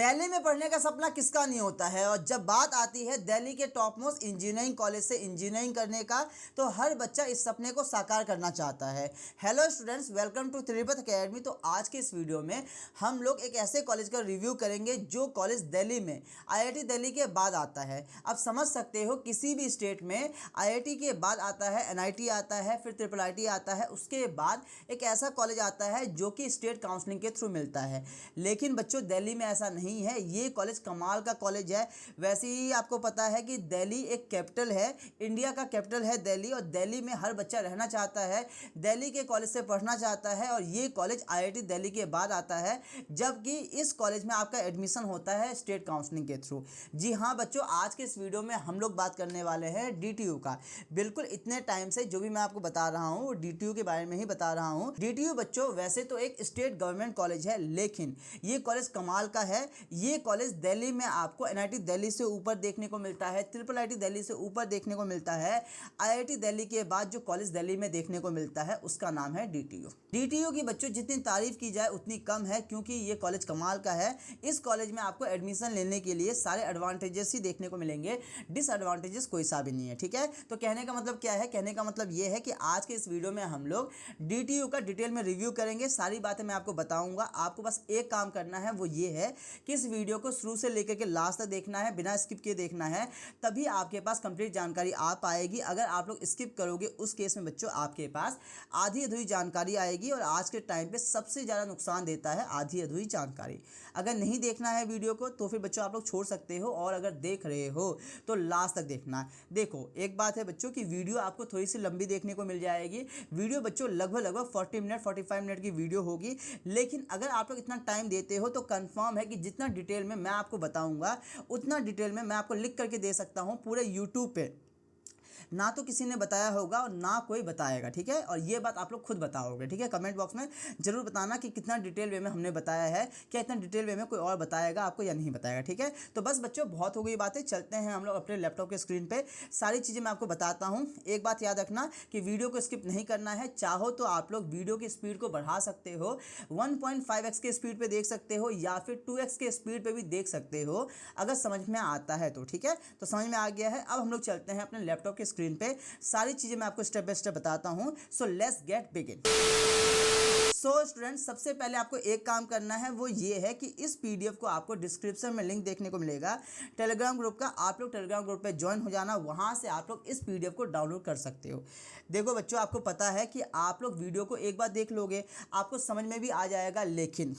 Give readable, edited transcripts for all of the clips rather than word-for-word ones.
दिल्ली में पढ़ने का सपना किसका नहीं होता है। और जब बात आती है दिल्ली के टॉप मोस्ट इंजीनियरिंग कॉलेज से इंजीनियरिंग करने का, तो हर बच्चा इस सपने को साकार करना चाहता है। Hello students, welcome to Tripath academy. तो आज के इस वीडियो में हम लोग एक ऐसे कॉलेज का रिव्यू करेंगे जो कॉलेज दिल्ली में आईआईटी दिल्ली के बाद आता है। आप समझ सकते हो किसी भी स्टेट में आईआईटी के बाद आता है एनआईटी आता है, फिर ट्रिपल आईटी आता है, उसके बाद एक ऐसा कॉलेज आता है जो कि स्टेट काउंसलिंग के थ्रू मिलता है। लेकिन बच्चों दिल्ली में ऐसा नहीं है, ये कॉलेज कमाल का कॉलेज है। वैसे ही आपको पता है कि दिल्ली एक कैपिटल है, इंडिया का कैपिटल है दिल्ली, और दिल्ली में हर बच्चा रहना चाहता है, दिल्ली के कॉलेज से पढ़ना चाहता है। और ये कॉलेज आईआईटी दिल्ली के बाद आता है, जबकि इस कॉलेज में आपका एडमिशन होता है स्टेट काउंसलिंग के थ्रू। जी हाँ बच्चों, आज के इस वीडियो में हम लोग बात करने वाले हैं डीटीयू का। बिल्कुल इतने टाइम से जो भी मैं आपको बता रहा हूँ डीटीयू के बारे में ही बता रहा हूँ। डीटीयू बच्चों वैसे तो एक स्टेट गवर्नमेंट कॉलेज है, लेकिन ये कॉलेज कमाल का है। ये कॉलेज दिल्ली में आपको एनआईटी दिल्ली से ऊपर देखने को मिलता है, ट्रिपल आईटी दिल्ली से ऊपर देखने को मिलता है। आईआईटी दिल्ली के बाद जो कॉलेज दिल्ली में देखने को मिलता है उसका नाम है डीटीयू। डीटीयू की बच्चों जितनी तारीफ की जाए उतनी कम है, क्योंकि ये कॉलेज कमाल का है। इस कॉलेज में आपको एडमिशन लेने के लिए सारे एडवांटेजेस ही देखने को मिलेंगे, डिसएडवांटेजेस कोई सा भी नहीं है। ठीक है, तो कहने का मतलब क्या है? कहने का मतलब ये है कि आज के इस वीडियो में हम लोग डीटीयू का डिटेल में रिव्यू करेंगे, सारी बातें मैं आपको बताऊंगा। आपको बस एक काम करना है, वो ये है कि इस वीडियो को शुरू से लेकर के लास्ट तक देखना है, बिना स्किप किए देखना है, तभी आपके पास कंप्लीट जानकारी आ पाएगी। अगर आप लोग स्किप करोगे उस केस में बच्चों आपके पास आधी अधूरी जानकारी आएगी, और आज के टाइम पे सबसे ज़्यादा नुकसान देता है आधी अधूरी जानकारी। अगर नहीं देखना है वीडियो को तो फिर बच्चों आप लोग छोड़ सकते हो, और अगर देख रहे हो तो लास्ट तक देखना। देखो एक बात है बच्चों कि वीडियो आपको थोड़ी सी लंबी देखने को मिल जाएगी। वीडियो बच्चों लगभग 40 मिनट 45 मिनट की वीडियो होगी, लेकिन अगर आप लोग इतना टाइम देते हो तो कंफर्म है कि जितना डिटेल में मैं आपको बताऊंगा उतना डिटेल में मैं आपको लिख करके दे सकता हूं पूरे यूट्यूब पे। ना तो किसी ने बताया होगा और ना कोई बताएगा। ठीक है, और ये बात आप लोग खुद बताओगे। ठीक है, कमेंट बॉक्स में जरूर बताना कि कितना डिटेल वे में हमने बताया है, क्या इतना डिटेल वे में कोई और बताएगा आपको या नहीं बताएगा। ठीक है, तो बस बच्चों बहुत हो गई बातें, चलते हैं हम लोग अपने लैपटॉप के स्क्रीन पे। सारी चीज़ें मैं आपको बताता हूँ। एक बात याद रखना कि वीडियो को स्किप नहीं करना है। चाहो तो आप लोग वीडियो की स्पीड को बढ़ा सकते हो, 1.5x के स्पीड पे देख सकते हो, या फिर 2x के स्पीड पे भी देख सकते हो, अगर समझ में आता है तो। ठीक है, तो समझ में आ गया है। अब हम लोग चलते हैं अपने लैपटॉप के स्क्रीन पे, सारी चीजें मैं आपको स्टेप बाय स्टेप बताता हूं। So let's get begin. So students, सबसे पहले आपको एक काम करना है, वो ये है कि इस पीडीएफ को आपको डिस्क्रिप्शन में लिंक देखने को मिलेगा टेलीग्राम ग्रुप का। आप लोग टेलीग्राम ग्रुप पे ज्वाइन हो जाना, वहां से आप लोग इस पीडीएफ को डाउनलोड कर सकते हो। देखो बच्चों, आपको पता है कि आप लोग वीडियो को एक बार देख लोगे, आपको समझ में भी आ जाएगा, लेकिन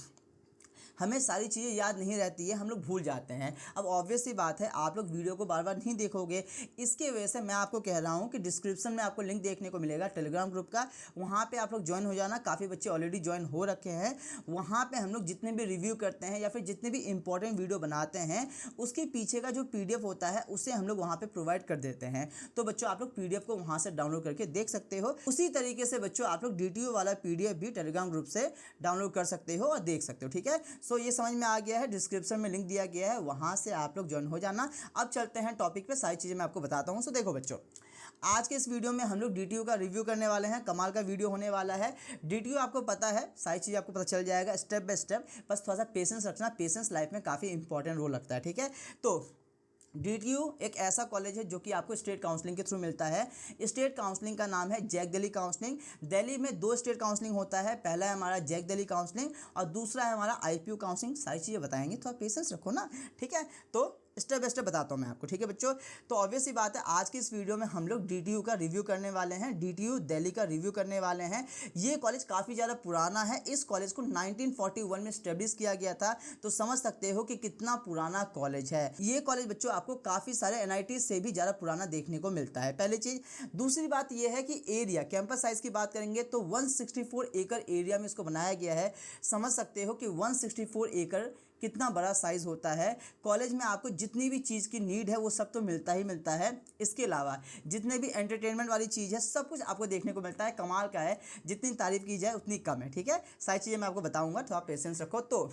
हमें सारी चीज़ें याद नहीं रहती है, हम लोग भूल जाते हैं। अब ऑब्वियस सी बात है, आप लोग वीडियो को बार बार नहीं देखोगे, इसके वजह से मैं आपको कह रहा हूँ कि डिस्क्रिप्शन में आपको लिंक देखने को मिलेगा टेलीग्राम ग्रुप का, वहाँ पे आप लोग ज्वाइन हो जाना। काफ़ी बच्चे ऑलरेडी ज्वाइन हो रखे हैं। वहाँ पे हम लोग जितने भी रिव्यू करते हैं या फिर जितने भी इंपॉर्टेंट वीडियो बनाते हैं, उसके पीछे का जो पीडीएफ होता है उसे हम लोग वहाँ पे प्रोवाइड कर देते हैं। तो बच्चों आप लोग पीडीएफ को वहाँ से डाउनलोड करके देख सकते हो। उसी तरीके से बच्चों आप लोग डीटीयू वाला पीडीएफ भी टेलीग्राम ग्रुप से डाउनलोड कर सकते हो और देख सकते हो। ठीक है, सो ये समझ में आ गया है, डिस्क्रिप्शन में लिंक दिया गया है, वहां से आप लोग ज्वाइन हो जाना। अब चलते हैं टॉपिक पे, सारी चीजें मैं आपको बताता हूं। सो देखो बच्चों, आज के इस वीडियो में हम लोग डीटीयू का रिव्यू करने वाले हैं। कमाल का वीडियो होने वाला है। डीटीयू आपको पता है, सारी चीज़ आपको पता चल जाएगा स्टेप बाय स्टेप। बस थोड़ा सा पेशेंस रखना, पेशेंस लाइफ में काफ़ी इंपॉर्टेंट रोल लगता है। ठीक है, तो डीटीयू एक ऐसा कॉलेज है जो कि आपको स्टेट काउंसलिंग के थ्रू मिलता है। स्टेट काउंसलिंग का नाम है जैक दिल्ली काउंसलिंग। दिल्ली में 2 स्टेट काउंसलिंग होता है, पहला है हमारा जैक दिल्ली काउंसलिंग और दूसरा है हमारा आईपीयू काउंसलिंग। सारी चीज़ें बताएंगे, थोड़ा पेशेंस रखो ना। ठीक है, तो स्टेप बाय स्टेप बताता हूँ मैं आपको। ठीक है बच्चों, तो ऑब्वियस सी बात है, आज की इस वीडियो में हम लोग डीटीयू का रिव्यू करने वाले हैं, डीटीयू दिल्ली का रिव्यू करने वाले हैं। ये कॉलेज काफ़ी ज़्यादा पुराना है। इस कॉलेज को 1941 में स्टेब्लिश किया गया था, तो समझ सकते हो कि कितना पुराना कॉलेज है। ये कॉलेज बच्चों आपको काफ़ी सारे एनआईटी से भी ज़्यादा पुराना देखने को मिलता है, पहली चीज़। दूसरी बात यह है कि एरिया, कैंपस साइज़ की बात करेंगे तो 164 एकड़ एरिया में इसको बनाया गया है। समझ सकते हो कि 164 एकड़ कितना बड़ा साइज़ होता है। कॉलेज में आपको जितनी भी चीज़ की नीड है वो सब तो मिलता ही मिलता है। इसके अलावा जितने भी एंटरटेनमेंट वाली चीज़ है सब कुछ आपको देखने को मिलता है। कमाल का है, जितनी तारीफ़ की जाए उतनी कम है। ठीक है, सारी चीज़ें मैं आपको बताऊंगा, थोड़ा पेशेंस रखो। तो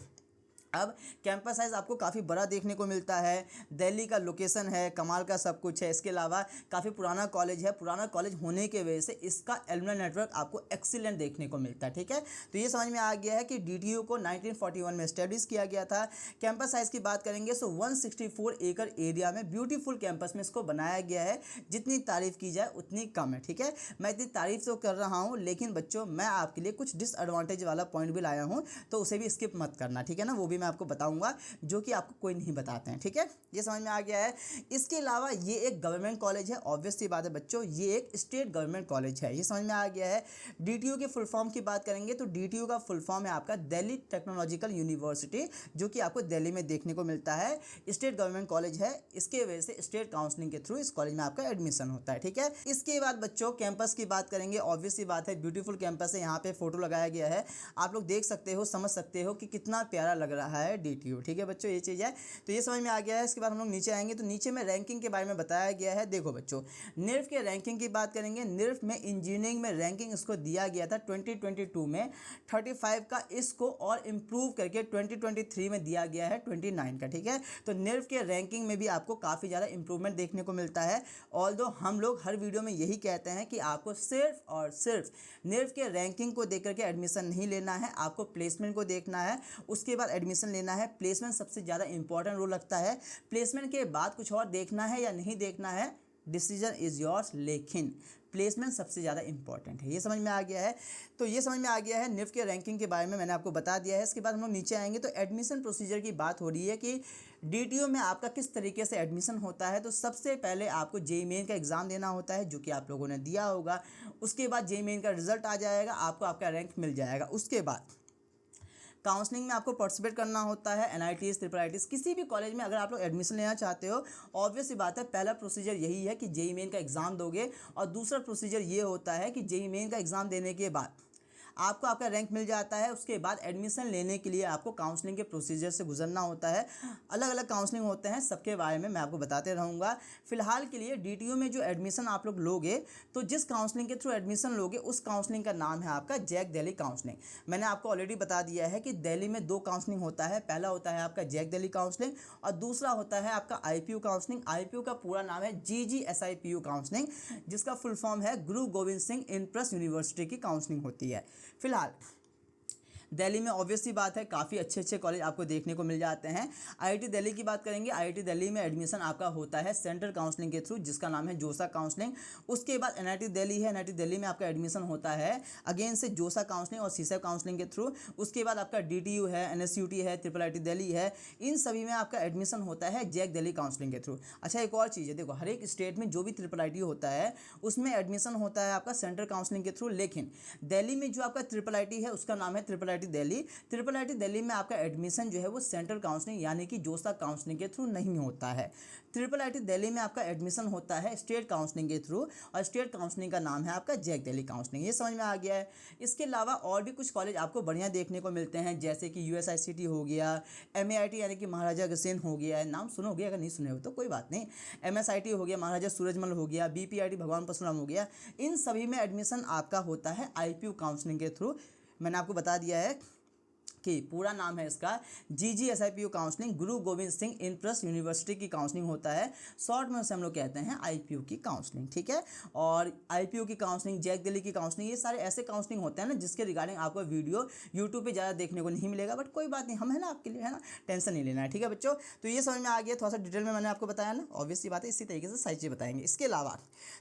अब कैंपस साइज़ आपको काफ़ी बड़ा देखने को मिलता है, दिल्ली का लोकेशन है, कमाल का सब कुछ है। इसके अलावा काफ़ी पुराना कॉलेज है, पुराना कॉलेज होने की वजह से इसका एलुमनाई नेटवर्क आपको एक्सीलेंट देखने को मिलता है, ठीक है। तो ये समझ में आ गया है कि डीटीयू को 1941 में एस्टेब्लिश किया गया था। कैंपस साइज़ की बात करेंगे तो 164 एकड़ एरिया में ब्यूटीफुल कैंपस में इसको बनाया गया है। जितनी तारीफ़ की जाए उतनी कम है, ठीक है। मैं इतनी तारीफ़ तो कर रहा हूँ, लेकिन बच्चों मैं आपके लिए कुछ डिसएडवांटेज वाला पॉइंट भी लाया हूँ, तो उसे भी स्किप मत करना, ठीक है ना। वो भी मैं आपको बताऊंगा जो कि आपको कोई नहीं बताते हैं, ठीक है। ये समझ में आ गया है। इसके अलावा ये एक गवर्नमेंट कॉलेज है, ऑब्वियस सी बात है बच्चों, ये एक स्टेट गवर्नमेंट कॉलेज है, ये समझ में आ गया है। डीटीयू के फुल फॉर्म की बात करेंगे तो डीटीयू का फुल फॉर्म है आपका दिल्ली टेक्नोलॉजिकल यूनिवर्सिटी, जो कि आपको दिल्ली में देखने को मिलता है। स्टेट गवर्नमेंट कॉलेज है, इसके वजह से स्टेट काउंसलिंग के थ्रू इस कॉलेज में आपका एडमिशन होता है, ठीक है। इसके बाद बच्चों कैंपस की बात करेंगे, ऑब्वियस सी बात है ब्यूटीफुल कैंपस है। यहाँ पे फोटो लगाया गया है, आप लोग देख सकते हो, समझ सकते हो कि कितना प्यारा लग रहा है डीटीयू, ठीक है बच्चों। ये चीज़ है, तो ये समझ में आ गया है। इसके बाद हम लोग नीचे आएंगे तो नीचे में रैंकिंग के बारे में बताया गया है। देखो बच्चों, निर्फ के रैंकिंग की बात करेंगे, निर्फ में इंजीनियरिंग में रैंकिंग इसको दिया गया था 2022 में 35 का, इसको और इम्प्रूव करके 2023 में दिया गया है 29 का, ठीक है। तो निर्फ के रैंकिंग में भी आपको काफ़ी ज़्यादा इंप्रूवमेंट देखने को मिलता है। ऑल्दो हम लोग हर वीडियो में यही कहते हैं कि आपको सिर्फ और सिर्फ निर्फ के रैंकिंग को देख करके एडमिशन नहीं लेना है, आपको प्लेसमेंट को देखना है, उसके बाद एडमिशन लेना है। प्लेसमेंट सबसे ज़्यादा इंपॉर्टेंट रोल रखता है। प्लेसमेंट के बाद कुछ और देखना है या नहीं देखना है, डिसीजन इज़ योर्स, लेकिन प्लेसमेंट सबसे ज़्यादा इंपॉर्टेंट है। ये समझ में आ गया है। तो ये समझ में आ गया है निफ्ट के रैंकिंग के बारे में मैंने आपको बता दिया है। इसके बाद हम लोग नीचे आएंगे तो एडमिशन प्रोसीजर की बात हो रही है कि डीटीयू में आपका किस तरीके से एडमिशन होता है। तो सबसे पहले आपको जेईई मेन का एग्ज़ाम देना होता है, जो कि आप लोगों ने दिया होगा। उसके बाद जेईई मेन का रिजल्ट आ जाएगा, आपको आपका रैंक मिल जाएगा। उसके बाद काउंसलिंग में आपको पार्टिसिपेट करना होता है। एनआईटीज, ट्रिपल आईटीज, किसी भी कॉलेज में अगर आप लोग एडमिशन लेना चाहते हो, ऑब्वियस सी बात है पहला प्रोसीजर यही है कि जेईई मेन का एग्ज़ाम दोगे, और दूसरा प्रोसीजर ये होता है कि जेईई मेन का एग्ज़ाम देने के बाद आपको आपका रैंक मिल जाता है। उसके बाद एडमिशन लेने के लिए आपको काउंसलिंग के प्रोसीजर से गुजरना होता है। अलग अलग काउंसलिंग होते हैं, सबके बारे में मैं आपको बताते रहूँगा। फिलहाल के लिए डीटीयू में जो एडमिशन आप लोग लोगे, तो जिस काउंसलिंग के थ्रू एडमिशन लोगे उस काउंसलिंग का नाम है आपका जैक दिल्ली काउंसलिंग। मैंने आपको ऑलरेडी बता दिया है कि दिल्ली में 2 काउंसलिंग होता है। पहला होता है आपका जैक दिल्ली काउंसलिंग और दूसरा होता है आपका आईपीयू काउंसलिंग। आईपीयू का पूरा नाम है जीजीएसआईपीयू काउंसलिंग, जिसका फुल फॉर्म है गुरु गोविंद सिंह इंट्रस यूनिवर्सिटी की काउंसलिंग होती है। फिलहाल दिल्ली में ऑब्वियस सी बात है काफ़ी अच्छे अच्छे कॉलेज आपको देखने को मिल जाते हैं। आईआईटी दिल्ली की बात करेंगे, आईआईटी दिल्ली में एडमिशन आपका होता है सेंट्रल काउंसलिंग के थ्रू, जिसका नाम है जोसा काउंसलिंग। उसके बाद एनआईटी दिल्ली है, एनआईटी दिल्ली में आपका एडमिशन होता है अगेन से जोसा काउंसलिंग और सीसेप काउंसलिंग के थ्रू। उसके बाद आपका डीटीयू है, एनएसयूटी है, ट्रिपल आईटी दिल्ली है, इन सभी में आपका एडमिशन होता है जैक दिल्ली काउंसलिंग के थ्रू। अच्छा, एक और चीज़ है, देखो हर एक स्टेट में जो भी ट्रिपल आईटी होता है उसमें एडमिशन होता है आपका सेंट्रल काउंसलिंग के थ्रू, लेकिन दिल्ली में जो आपका ट्रिपल आईटी है उसका नाम है triple IT Delhi. Triple IT Delhi में आपका एडमिशन जो है वो सेंट्रल काउंसलिंग यानी कि जोसा काउंसलिंग के थ्रू नहीं होता है। ट्रिपल आईटी दिल्ली में आपका एडमिशन होता है स्टेट काउंसलिंग के थ्रू, और स्टेट काउंसलिंग का नाम है आपका जैक दिल्ली काउंसलिंग। ये समझ में आ गया है। इसके अलावा और भी कुछ कॉलेज आपको बढ़िया देखने को मिलते हैं, जैसे कि यूएसआईसीटी हो गया, एमएआईटी यानी कि महाराजा अग्रसेन हो गया है, नाम सुनोगे, अगर नहीं सुने हो तो कोई बात नहीं। एमएसआईटी हो गया, महाराजा सूरजमल हो गया, बीपीआईटी भगवान परशुराम हो गया। इन सभी में एडमिशन आपका होता है आईपीयू काउंसलिंग के थ्रू। मैंने आपको बता दिया है कि पूरा नाम है इसका जीजीएसआईपीयू काउंसलिंग, गुरु गोविंद सिंह इंट्रस यूनिवर्सिटी की काउंसलिंग होता है। शॉर्ट में उसे हम लोग कहते हैं आईपीयू की काउंसलिंग, ठीक है। और आईपीयू की काउंसलिंग, जैक दिल्ली की काउंसलिंग, ये सारे ऐसे काउंसलिंग होते हैं ना जिसके रिगार्डिंग आपको वीडियो यूट्यूब पे ज़्यादा देखने को नहीं मिलेगा, बट कोई बात नहीं, हम है ना आपके लिए, है ना, टेंशन नहीं लेना है, ठीक है बच्चों। तो ये समझ में आ गया, थोड़ा सा डिटेल में मैंने आपको बताया ना, ऑब्वियस सी बात है, इसी तरीके से सारी चीज़ बताएंगे। इसके अलावा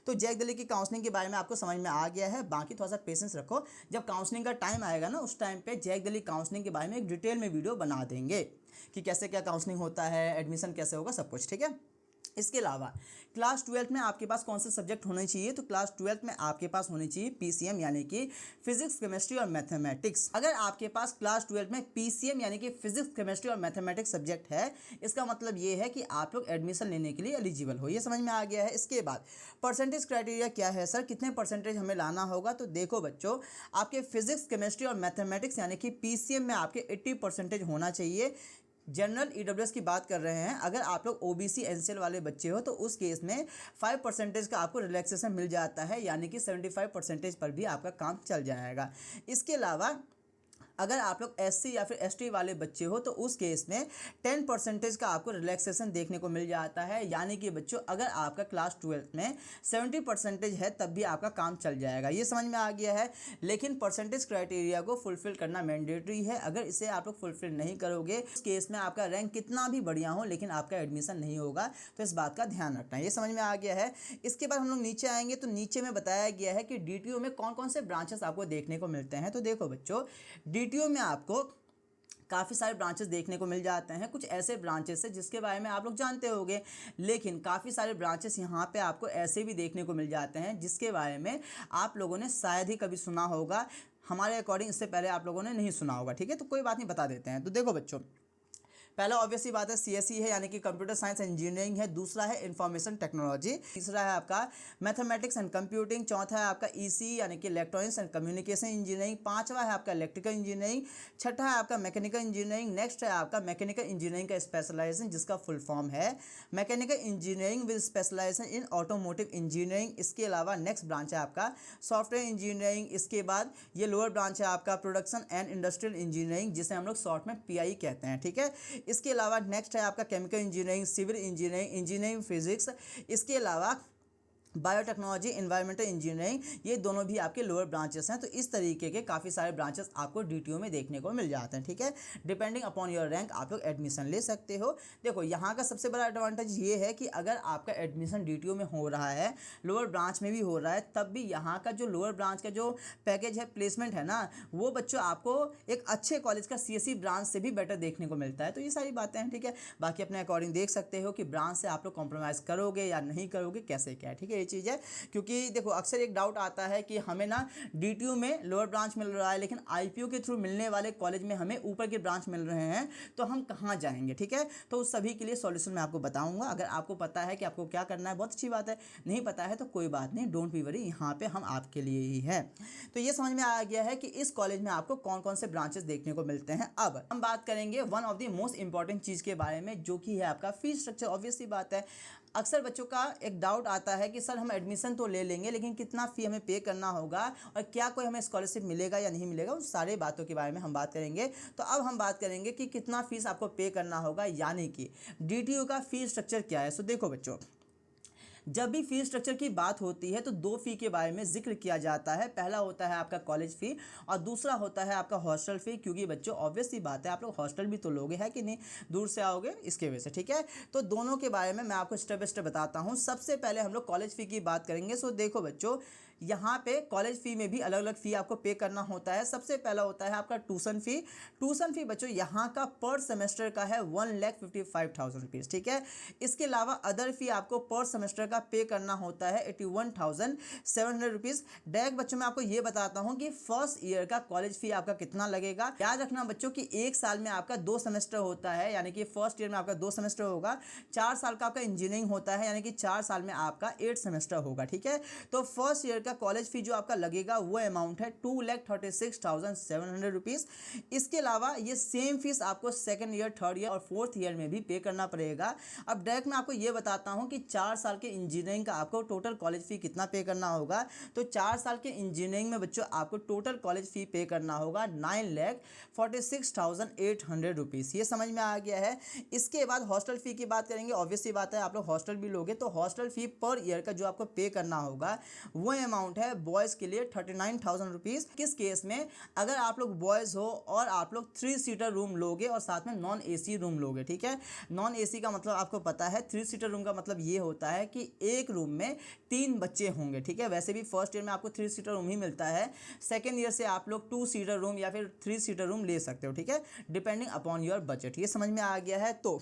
तो जैक दिल्ली की काउंसलिंग के बारे में आपको समझ में आ गया है। बाकी थोड़ा सा पेशेंस रखो, जब काउंसलिंग का टाइम आएगा ना उस टाइम पे जैक दिल्ली काउंसलिंग के बारे में एक डिटेल में वीडियो बना देंगे कि कैसे क्या काउंसलिंग होता है, एडमिशन कैसे होगा, सब कुछ, ठीक है। इसके अलावा क्लास 12 में आपके पास कौन से सब्जेक्ट होने चाहिए, तो क्लास 12 में आपके पास होनी चाहिए पीसीएम यानी कि फिजिक्स, केमिस्ट्री और मैथमेटिक्स। अगर आपके पास क्लास 12 में पीसीएम यानी कि फिजिक्स, केमिस्ट्री और मैथमेटिक्स सब्जेक्ट है, इसका मतलब ये है कि आप लोग एडमिशन लेने के लिए एलिजिबल हो। ये समझ में आ गया है। इसके बाद परसेंटेज क्राइटेरिया क्या है, सर कितने परसेंटेज हमें लाना होगा, तो देखो बच्चों, आपके फिजिक्स, केमिस्ट्री और मैथमेटिक्स यानी कि पीसीएम में आपके 80% होना चाहिए। जनरल ईडब्ल्यूएस की बात कर रहे हैं, अगर आप लोग ओबीसी एनसीएल वाले बच्चे हो तो उस केस में 5% का आपको रिलैक्सेशन मिल जाता है, यानी कि 75% पर भी आपका काम चल जाएगा। इसके अलावा अगर आप लोग SC या फिर ST वाले बच्चे हो तो उस केस में 10% का आपको रिलैक्सेशन देखने को मिल जाता है। यानी कि बच्चों अगर आपका क्लास 12th में 70% है तब भी आपका काम चल जाएगा। ये समझ में आ गया है। लेकिन परसेंटेज क्राइटेरिया को फुलफिल करना मैंडेटरी है। अगर इसे आप लोग फुलफिल नहीं करोगे उस केस में आपका रैंक कितना भी बढ़िया हो लेकिन आपका एडमिशन नहीं होगा। तो इस बात का ध्यान रखना है। ये समझ में आ गया है। इसके बाद हम लोग नीचे आएंगे तो नीचे में बताया गया है कि DTO में कौन कौन से ब्रांचेस आपको देखने को मिलते हैं। तो देखो बच्चों, DTO में आपको काफ़ी सारे ब्रांचेस देखने को मिल जाते हैं। कुछ ऐसे ब्रांचेस है जिसके बारे में आप लोग जानते होंगे, लेकिन काफ़ी सारे ब्रांचेस यहाँ पे आपको ऐसे भी देखने को मिल जाते हैं जिसके बारे में आप लोगों ने शायद ही कभी सुना होगा। हमारे अकॉर्डिंग इससे पहले आप लोगों ने नहीं सुना होगा। ठीक है, तो कोई बात नहीं, बता देते हैं। तो देखो बच्चों, पहला ऑब्वियसली बात है CSE है यानी कि कंप्यूटर साइंस इंजीनियरिंग है। दूसरा है इंफॉर्मेशन टेक्नोलॉजी। तीसरा है आपका मैथमेटिक्स एंड कंप्यूटिंग। चौथा है आपका EC यानी कि इलेक्ट्रॉनिक्स एंड कम्युनिकेशन इंजीनियरिंग। पांचवा है आपका इलेक्ट्रिकल इंजीनियरिंग। छठा है आपका मैकेनिकल इंजीनियरिंग। नेक्स्ट है आपका मैकेनिकल इंजीनियरिंग का स्पेशलाइजेशन जिसका फुल फॉर्म है mechanical engineering with specialisation in automotive engineering. इसके अलावा नेक्स्ट ब्रांच है आपका सॉफ्टवेयर इंजीनियरिंग। इसके बाद ये लोअर ब्रांच है आपका प्रोडक्शन एंड इंडस्ट्रियल इंजीनियरिंग जिसे हम लोग शॉर्ट में PI कहते हैं। ठीक है, इसके अलावा नेक्स्ट है आपका chemical engineering, civil engineering, engineering physics. इसके अलावा बायोटेक्नोलॉजी, एनवायरमेंटल इंजीनियरिंग, ये दोनों भी आपके लोअर ब्रांचेस हैं। तो इस तरीके के काफ़ी सारे ब्रांचेस आपको DTO में देखने को मिल जाते हैं। ठीक है, डिपेंडिंग अपॉन योर रैंक आप लोग एडमिशन ले सकते हो। देखो यहाँ का सबसे बड़ा एडवांटेज ये है कि अगर आपका एडमिशन DTO में हो रहा है, लोअर ब्रांच में भी हो रहा है, तब भी यहाँ का जो लोअर ब्रांच का जो पैकेज है, प्लेसमेंट है ना, वो बच्चों आपको एक अच्छे कॉलेज का CSE ब्रांच से भी बेटर देखने को मिलता है। तो ये सारी बातें हैं। ठीक है, बाकी अपने अकॉर्डिंग देख सकते हो कि ब्रांच से आप लोग कॉम्प्रोमाइज़ करोगे या नहीं करोगे, कैसे क्या है। ठीक है, चीज़ है। क्योंकि देखो अक्सर एक डाउट आता है कि हमें ना DTO में लोअर ब्रांच मिल रहा है लेकिन IPO के थ्रू मिलने वाले कॉलेज में हमें ऊपर के ब्रांच मिल रहे हैं, तो हम कहाँ जाएंगे। ठीक है, तो उस सभी के लिए सॉल्यूशन मैं आपको बताऊंगा। अगर आपको पता है कि आपको क्या करना है, बहुत अच्छी बात है। नहीं पता है तो कोई बात नहीं, डोंट बी वरी, यहाँ पे हम आपके लिए ही हैं। तो ये समझ में आ गया है कि इस कॉलेज में आपको कौन कौन से ब्रांचेस देखने को मिलते हैं। अब हम बात करेंगे one of the most important चीज़ के बारे में, जो कि है आपका फीस स्ट्रक्चर। ऑब्वियसली बात है, अक्सर बच्चों का एक डाउट आता है कि सर हम एडमिशन तो ले लेंगे लेकिन कितना फ़ी हमें पे करना होगा और क्या कोई हमें स्कॉलरशिप मिलेगा या नहीं मिलेगा। उन सारे बातों के बारे में हम बात करेंगे। तो अब हम बात करेंगे कि कितना फ़ीस आपको पे करना होगा, यानी कि DTO का फ़ी स्ट्रक्चर क्या है। सो देखो बच्चों, जब भी फी स्ट्रक्चर की बात होती है तो दो फ़ी के बारे में जिक्र किया जाता है। पहला होता है आपका कॉलेज फ़ी और दूसरा होता है आपका हॉस्टल फ़ी। क्योंकि बच्चों ऑब्वियस सी बात है, आप लोग हॉस्टल भी तो लोगे, है कि नहीं, दूर से आओगे इसके वजह से। ठीक है, तो दोनों के बारे में मैं आपको स्टेप बाय स्टेप बताता हूँ। सबसे पहले हम लोग कॉलेज फ़ी की बात करेंगे। सो देखो बच्चों, यहाँ पे कॉलेज फ़ी में भी अलग अलग फ़ी आपको पे करना होता है। सबसे पहला होता है आपका ट्यूशन फ़ी। ट्यूशन फ़ी बच्चों यहाँ का पर सेमेस्टर का है 1,55,000 रुपीज़। ठीक है, इसके अलावा अदर फ़ी आपको पर सेमेस्टर का पे करना होता है 81,700 रुपीज़। डायरेक्ट बच्चों मैं आपको ये बताता हूँ कि फर्स्ट ईयर का कॉलेज फ़ी आपका कितना लगेगा। याद रखना बच्चों कि एक साल में आपका 2 सेमेस्टर होता है, यानी कि फर्स्ट ईयर में आपका 2 सेमेस्टर होगा। 4 साल का आपका इंजीनियरिंग होता है, यानी कि 4 साल में आपका 8 सेमेस्टर होगा। ठीक है, तो फर्स्ट ईयर का कॉलेज फी जो आपका लगेगा वो अमाउंट है 2,36,700 रुपीज़। इसके अलावा ये सेम फीस आपको सेकंड ईयर, थर्ड ईयर और फोर्थ ईयर में भी पे करना पड़ेगा। अब डायरेक्ट मैं आपको ये बताता हूँ कि 4 साल के इंजीनियरिंग का आपको टोटल कॉलेज फी कितना पे करना होगा। तो 4 साल के इंजीनियरिंग में बच्चों आपको टोटल कॉलेज फी पे करना होगा 9,46,800 रुपीज़। ये समझ में आ गया है। इसके बाद हॉस्टल फी की बात करेंगे। ऑब्वियसली बात है, आप लोग हॉस्टल भी लोगे तो हॉस्टल फी पर ईयर का जो आपको पे करना होगा वो अमाउंट है बॉयज़ के लिए 39,000 रुपीज़। किस केस में, अगर आप लोग बॉयज़ हो और आप लोग 3 सीटर रूम लोगे और साथ में नॉन AC रूम लोगे। ठीक है, नॉन AC का मतलब आपको पता है, 3 सीटर रूम का मतलब ये होता है कि एक रूम में 3 बच्चे होंगे। ठीक है, वैसे भी फर्स्ट ईयर में आपको 3 सीटर रूम ही मिलता है। सेकेंड ईयर से आप लोग 2 सीटर रूम या फिर 3 सीटर रूम ले सकते हो। ठीक है, डिपेंडिंग अपॉन योर बजट। ये समझ में आ गया है। तो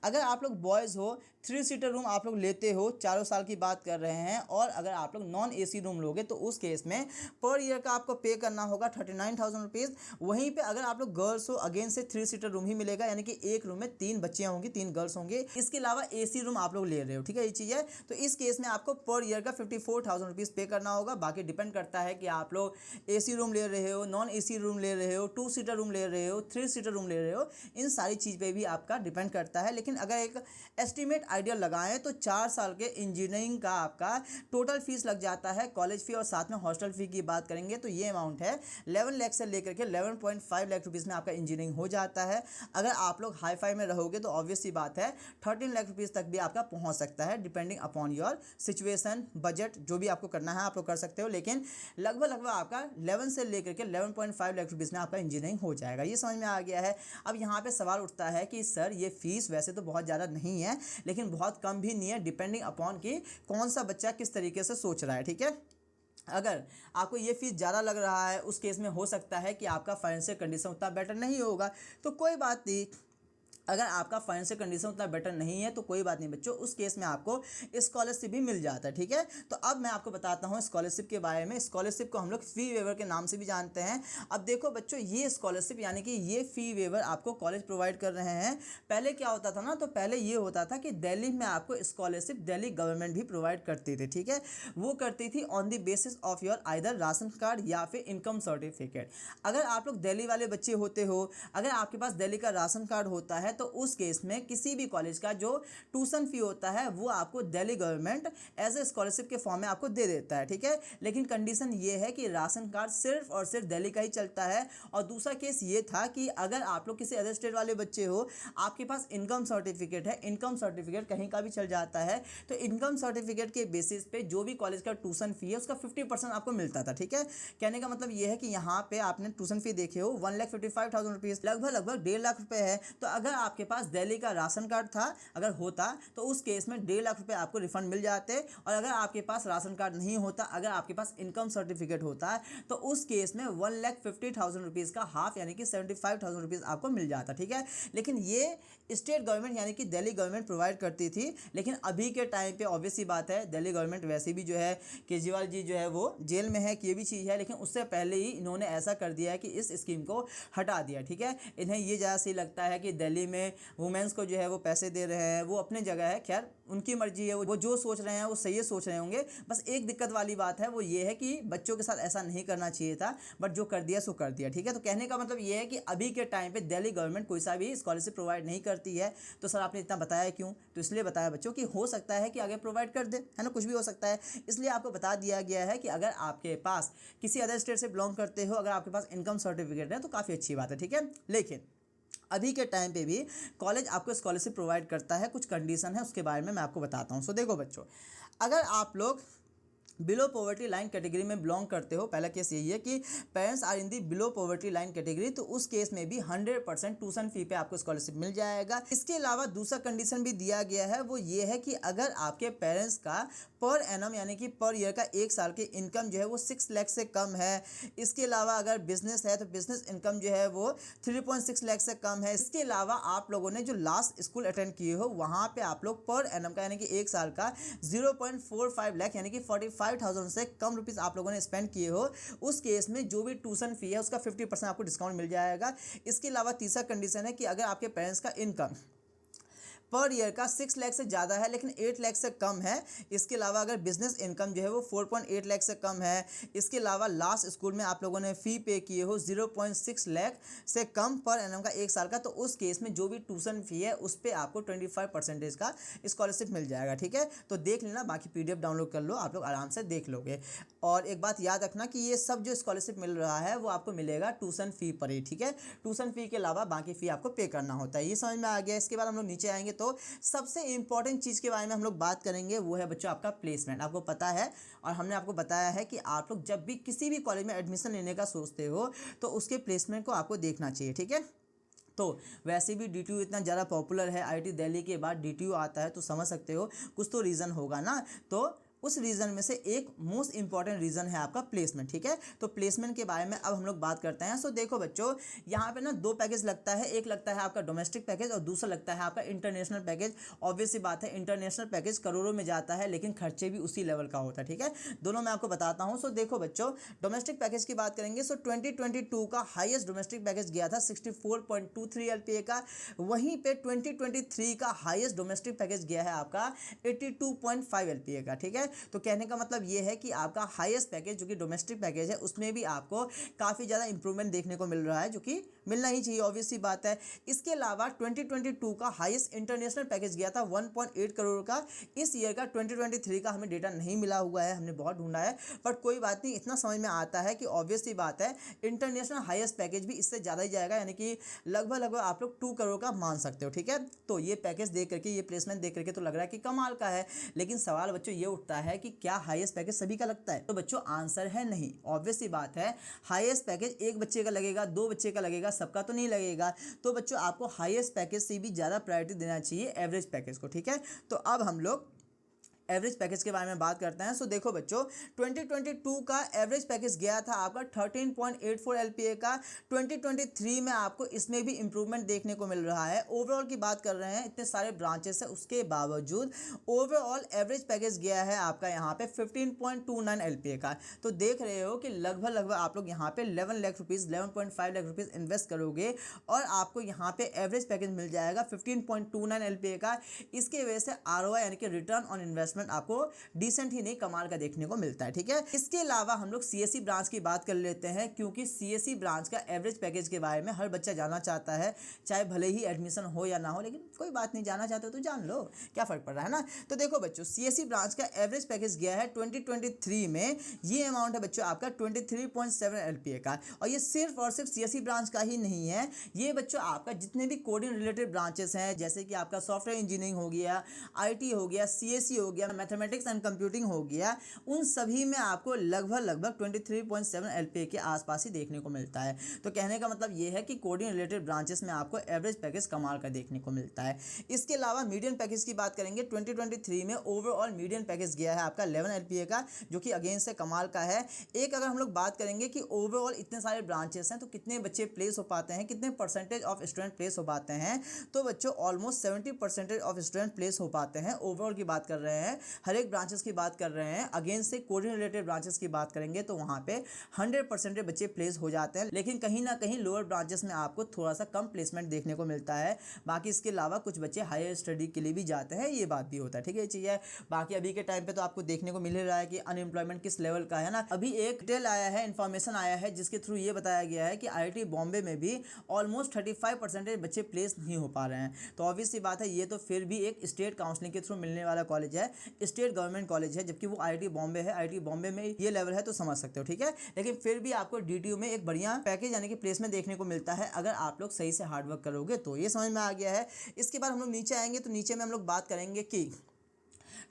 अगर आप लोग बॉयज़ हो, 3 सीटर रूम आप लोग लेते हो, 4 साल की बात कर रहे हैं, और अगर आप लोग नॉन AC रूम लोगे तो उस केस में पर ईयर का आपको पे करना होगा 39,000 रुपीज़। वहीं पे अगर आप लोग गर्ल्स हो, अगेन से 3 सीटर रूम ही मिलेगा, यानी कि एक रूम में 3 बच्चियाँ होंगी, 3 गर्ल्स होंगे। इसके अलावा AC रूम आप लोग ले रहे हो। ठीक है, ये चीज़ है। तो इस केस में आपको पर ईयर का 54,000 रुपीज़ पे करना होगा। बाकी डिपेंड करता है कि आप लोग AC रूम ले रहे हो, नॉन AC रूम ले रहे हो, 2 सीटर रूम ले रहे हो, 3 सीटर रूम ले रहे हो, इन सारी चीज़ पे भी आपका डिपेंड करता है। है, लेकिन अगर एक एस्टिमेट आइडिया लगाएं तो 4 साल के इंजीनियरिंग का आपका टोटल फीस लग जाता है, कॉलेज फी और साथ में हॉस्टल फी की बात करेंगे तो ये अमाउंट है 11 लाख से लेकर के 11.5 लाख रुपीज़ में आपका इंजीनियरिंग हो जाता है। अगर आप लोग हाई फाई में रहोगे तो ऑब्वियस सी बात है 13 लाख रुपीज़ तक भी आपका पहुंच सकता है, depending upon your situation, budget, जो भी आपको करना है आप लोग कर सकते हो, लेकिन लगभग आपका 11 से लेकर के 11.5 लाख रुपीज़ में आपका इंजीनियरिंग हो जाएगा। ये समझ में आ गया है। अब यहाँ पे सवाल उठता है कि सर ये फीस वैसे तो बहुत ज़्यादा नहीं है लेकिन बहुत कम भी नहीं है, डिपेंडिंग अपॉन कि कौन सा बच्चा किस तरीके से सोच रहा है। ठीक है, अगर आपको ये फीस ज़्यादा लग रहा है उस केस में हो सकता है कि आपका फाइनेंशियल कंडीशन उतना बेटर नहीं होगा, तो कोई बात नहीं। अगर आपका फाइनेंशियल कंडीशन उतना बेटर नहीं है तो कोई बात नहीं बच्चों, उस केस में आपको स्कॉलरशिप भी मिल जाता है। ठीक है, तो अब मैं आपको बताता हूँ स्कॉलरशिप के बारे में। स्कॉलरशिप को हम लोग फी वेवर के नाम से भी जानते हैं। अब देखो बच्चों, ये स्कॉलरशिप यानी कि ये फी वेवर आपको कॉलेज प्रोवाइड कर रहे हैं। पहले क्या होता था ना, तो पहले ये होता था कि दिल्ली में आपको स्कॉलरशिप दिल्ली गवर्नमेंट भी प्रोवाइड करती थी। ठीक है, वो करती थी on the basis of your either ration card या फिर इनकम सर्टिफिकेट। अगर आप लोग दिल्ली वाले बच्चे होते हो, अगर आपके पास दिल्ली का राशन कार्ड होता है तो उस केस में किसी भी कॉलेज का जो ट्यूशन फी होता है वो आपको Delhi government as a scholarship के फॉर्म में आपको दे देता है। ठीक है, लेकिन कंडीशन ये है कि राशन कार्ड सिर्फ और सिर्फ दिल्ली का ही चलता है। और दूसरा केस ये था कि अगर आप लोग किसी अदर स्टेट वाले बच्चे हो, आपके पास इनकम सर्टिफिकेट है, इनकम सर्टिफिकेट कहीं का भी चल जाता है, तो इनकम सर्टिफिकेट के बेसिस पे जो भी कॉलेज का ट्यूशन फी है उसका 50% आपको मिलता था। ठीक है, कहने का मतलब ये है कि यहाँ पे आपने ट्यूशन फी देखे हो 1,55,000 रुपीज़, लगभग 1.5 लाख रुपए है। तो अगर आपके पास दिल्ली का राशन कार्ड था, अगर होता तो उस केस में 1.5 लाख रुपए आपको रिफंड मिल जाते। और अगर आपके पास राशन कार्ड नहीं होता, अगर आपके पास इनकम सर्टिफिकेट होता है, तो उस केस में 1,50,000 रुपीज़ का हाफ यानी कि 75,000 रुपीज़ आपको मिल जाता। ठीक है, लेकिन ये स्टेट गवर्नमेंट यानी कि दिल्ली गवर्नमेंट प्रोवाइड करती थी। लेकिन अभी के टाइम पे ऑब्वियस सी बात है, दिल्ली गवर्नमेंट वैसे भी जो है केजरीवाल जी जो है वो जेल में है, कि ये भी चीज़ है, लेकिन उससे पहले ही इन्होंने ऐसा कर दिया है कि इस स्कीम को हटा दिया। ठीक है, इन्हें ये ज़्यादा सही लगता है कि दिल्ली में वुमेंस को जो है वो पैसे दे रहे हैं, वो अपने जगह है, खैर उनकी मर्जी है, वो जो सोच रहे हैं वो सही सोच रहे होंगे। बस एक दिक्कत वाली बात है वो ये है कि बच्चों के साथ ऐसा नहीं करना चाहिए था, बट जो कर दिया सो कर दिया। ठीक है, तो कहने का मतलब ये है कि अभी के टाइम पे दिल्ली गवर्नमेंट कोई सा भी स्कॉलरशिप प्रोवाइड नहीं करती है। तो सर आपने इतना बताया क्यों? तो इसलिए बताया बच्चों कि हो सकता है कि आगे प्रोवाइड कर दे, है ना, कुछ भी हो सकता है। इसलिए आपको बता दिया गया है कि अगर आपके पास किसी अदर स्टेट से बिलोंग करते हो, अगर आपके पास इनकम सर्टिफिकेट है तो काफ़ी अच्छी बात है। ठीक है, लेकिन अभी के टाइम पे भी कॉलेज आपको स्कॉलरशिप प्रोवाइड करता है, कुछ कंडीशन है उसके बारे में मैं आपको बताता हूँ। सो देखो बच्चों, अगर आप लोग बिलो पॉवर्टी लाइन कैटेगरी में बिलोंग करते हो, पहला केस यही है कि parents are in the below poverty line category, तो उस केस में भी 100% ट्यूशन फी पे आपको स्कॉलरशिप मिल जाएगा। इसके अलावा दूसरा कंडीशन भी दिया गया है, वो ये है कि अगर आपके पेरेंट्स का पर एनम यानी कि पर ईयर का 1 साल की इनकम जो है वो 6 लाख से कम है। इसके अलावा अगर बिजनेस है तो बिजनेस इनकम जो है वो 3.6 लाख से कम है। इसके अलावा आप लोगों ने जो लास्ट स्कूल अटेंड किए हो वहाँ पे आप लोग पर एनम का यानी कि 1 साल का 0.45 लाख यानी कि 45,000 से कम रुपीज़ आप लोगों ने स्पेंड किए हो, उस केस में जो भी ट्यूशन फी है उसका 50% आपको डिस्काउंट मिल जाएगा। इसके अलावा तीसरा कंडीशन है कि अगर आपके पेरेंट्स का इनकम पर ईयर का 6 लाख से ज़्यादा है लेकिन 8 लाख से कम है, इसके अलावा अगर बिजनेस इनकम जो है वो 4.8 लाख से कम है, इसके अलावा लास्ट स्कूल में आप लोगों ने फ़ी पे किए हो 0.6 लाख से कम पर एनम का 1 साल का, तो उस केस में जो भी ट्यूशन फ़ी है उस पर आपको 25% का स्कॉलरशिप मिल जाएगा। ठीक है, तो देख लेना, बाकी PDF डाउनलोड कर लो, आप लोग आराम से देख लोगे। और एक बात याद रखना कि ये सब जो स्कॉलरशिप मिल रहा है वो आपको मिलेगा ट्यूशन फ़ी पर ही। ठीक है, ट्यूशन फ़ी के अलावा बाकी फ़ी आपको पे करना होता है। ये समझ में आ गया। इसके बाद हम लोग नीचे आएंगे तो सबसे इंपॉर्टेंट चीज़ के बारे में हम लोग बात करेंगे, वो है बच्चों आपका प्लेसमेंट। आपको पता है और हमने आपको बताया है कि आप लोग जब भी किसी भी कॉलेज में एडमिशन लेने का सोचते हो तो उसके प्लेसमेंट को आपको देखना चाहिए। ठीक है, तो वैसे भी DTU इतना ज़्यादा पॉपुलर है, IIT दिल्ली के बाद DTU आता है, तो समझ सकते हो कुछ तो रीज़न होगा ना। तो उस रीज़न में से एक मोस्ट इंपॉर्टेंट रीज़न है आपका प्लेसमेंट। ठीक है, तो प्लेसमेंट के बारे में अब हम लोग बात करते हैं। सो देखो बच्चों, यहाँ पे ना 2 पैकेज लगता है, एक लगता है आपका डोमेस्टिक पैकेज और दूसरा लगता है आपका इंटरनेशनल पैकेज। ऑब्वियस सी बात है, इंटरनेशनल पैकेज करोड़ों में जाता है लेकिन खर्चे भी उसी लेवल का होता है। ठीक है, दोनों मैं आपको बताता हूँ। सो देखो बच्चों, डोमेस्टिक पैकेज की बात करेंगे। सो 2022 का हाईएस्ट डोमेस्टिक पैकेज गया था 64.23 LPA का। वहीं पे 2023 का हाईएस्ट डोमेस्टिक पैकेज गया है आपका 82.5 LPA का। ठीक है, तो कहने का मतलब ये है कि आपका हाईएस्ट पैकेज जो कि डोमेस्टिक पैकेज है उसमें भी आपको काफ़ी ज़्यादा इंप्रूवमेंट देखने को मिल रहा है, जो कि मिलना ही चाहिए, ऑब्वियस सी बात है। इसके अलावा 2022 का हाईएस्ट इंटरनेशनल पैकेज गया था 1.8 करोड़ का। इस ईयर का 2023 का हमें डेटा नहीं मिला हुआ है, हमने बहुत ढूंढा है, बट कोई बात नहीं, इतना समझ में आता है कि ऑब्वियस सी बात है इंटरनेशनल हाईएस्ट पैकेज भी इससे ज़्यादा ही जाएगा, यानी कि लगभग आप लोग 2 करोड़ का मान सकते हो, ठीक है। तो ये पैकेज देख करके, ये प्लेसमेंट देख करके तो लग रहा है कि कमाल का है, लेकिन सवाल बच्चों ये उठता है कि क्या हाईएस्ट पैकेज सभी का लगता है? तो बच्चों आंसर है नहीं, ऑब्वियस सी बात है। हाईएस्ट पैकेज एक बच्चे का लगेगा, 2 बच्चे का लगेगा, सबका तो नहीं लगेगा। तो बच्चों आपको हाईएस्ट पैकेज से भी ज़्यादा प्रायोरिटी देना चाहिए एवरेज पैकेज को, ठीक है। तो अब हम लोग एवरेज पैकेज के बारे में बात करते हैं। सो देखो बच्चों 2022 का एवरेज पैकेज गया था आपका 13.84 LPA का। 2023 में आपको इसमें भी इंप्रूवमेंट देखने को मिल रहा है। ओवरऑल की बात कर रहे हैं, इतने सारे ब्रांचेस है उसके बावजूद ओवरऑल एवरेज पैकेज गया है आपका यहाँ पे 15.29 LPA का। तो देख रहे हो कि लगभग आप लोग यहाँ पे 11 lakh rupees 11.5 lakh rupees invest करोगे और आपको यहाँ पे एवरेज पैकेज मिल जाएगा 15.29 LPA का। इसके वजह से ROI यानी कि रिटर्न ऑन इन्वेस्टमेंट आपको डिसेंट ही नहीं, कमाल का देखने को मिलता है, ठीक है। इसके अलावा हम लोग CSE ब्रांच की बात कर लेते हैं, क्योंकि CSE ब्रांच का एवरेज पैकेज के बारे में हर बच्चा जानना चाहता है, चाहे भले ही एडमिशन हो या ना हो, लेकिन कोई बात नहीं, जानना चाहते हो तो जान लो, क्या फर्क पड़ रहा है ना। तो देखो बच्चों CSE ब्रांच का एवरेज पैकेज गया है 2023 में, ये अमाउंट है बच्चों आपका 23.7 LPA का। और ये सिर्फ और सिर्फ CSE ब्रांच का ही नहीं है, ये बच्चों आपका जितने भी कोडिंग रिलेटेड ब्रांचेस हैं, जैसे कि आपका सॉफ्टवेयर इंजीनियरिंग हो गया, IT हो गया, CSE हो गया, मैथमेटिक्स एंड कंप्यूटिंग हो गया, उन सभी में आपको लगभग 23.7 LPA के आसपास ही देखने को मिलता है। तो कहने का मतलब ये है कि कोडिंग रिलेटेड ब्रांचेस में आपको एवरेज पैकेज कमाल का देखने को मिलता है। इसके अलावा मीडियन पैकेज की बात करेंगे, 2023 में ओवरऑल मीडियन पैकेज गया है आपका 11 LPA का, जो कि अगेन से कमाल का है। एक अगर हम लोग बात करेंगे कि ओवरऑल इतने सारे ब्रांचेस हैं तो कितने बच्चे प्लेस हो पाते हैं, कितने परसेंटेज ऑफ स्टूडेंट प्लेस हो पाते हैं, तो बच्चों ऑलमोस्ट 70% ऑफ स्टूडेंट प्लेस हो पाते हैं। ओवरऑल की बात कर रहे हैं, हर एक ब्रांचेस की बात कर रहे हैं। अगेन से कोडिंग रिलेटेड ब्रांचेस की बात करेंगे तो वहाँ पे 100% बच्चे प्लेस हो जाते हैं, लेकिन कहीं ना कहीं लोअर ब्रांचेस में आपको थोड़ा सा कम प्लेसमेंट देखने को मिलता है। बाकी इसके अलावा कुछ बच्चे हायर स्टडी के लिए भी जाते हैं, ये बात भी होता है, ठीक है, ये चीज़ है। बाकी अभी के टाइम पे तो आपको देखने को मिल रहा है कि अनएम्प्लॉयमेंट किस लेवल का है ना। अभी एक डिटेल आया है, इन्फॉर्मेशन आया है, जिसके थ्रू ये बताया गया है कि IIT बॉम्बे में भी ऑलमोस्ट 35% बच्चे प्लेस नहीं हो पा रहे हैं। तो ऑब्वियस सी बात है, ये तो फिर भी एक स्टेट काउंसलिंग के थ्रू मिलने वाला कॉलेज है, स्टेट गवर्नमेंट कॉलेज है, जबकि वो IIT बॉम्बे है। IIT बॉम्बे में ये लेवल है तो समझ सकते हो, ठीक है। लेकिन फिर भी आपको DTU में एक बढ़िया पैकेज यानी कि प्लेसमेंट देखने को मिलता है, अगर आप लोग सही से हार्डवर्क करोगे तो। ये समझ में आ गया है। इसके बाद हम लोग नीचे आएंगे तो नीचे में हम लोग बात करेंगे कि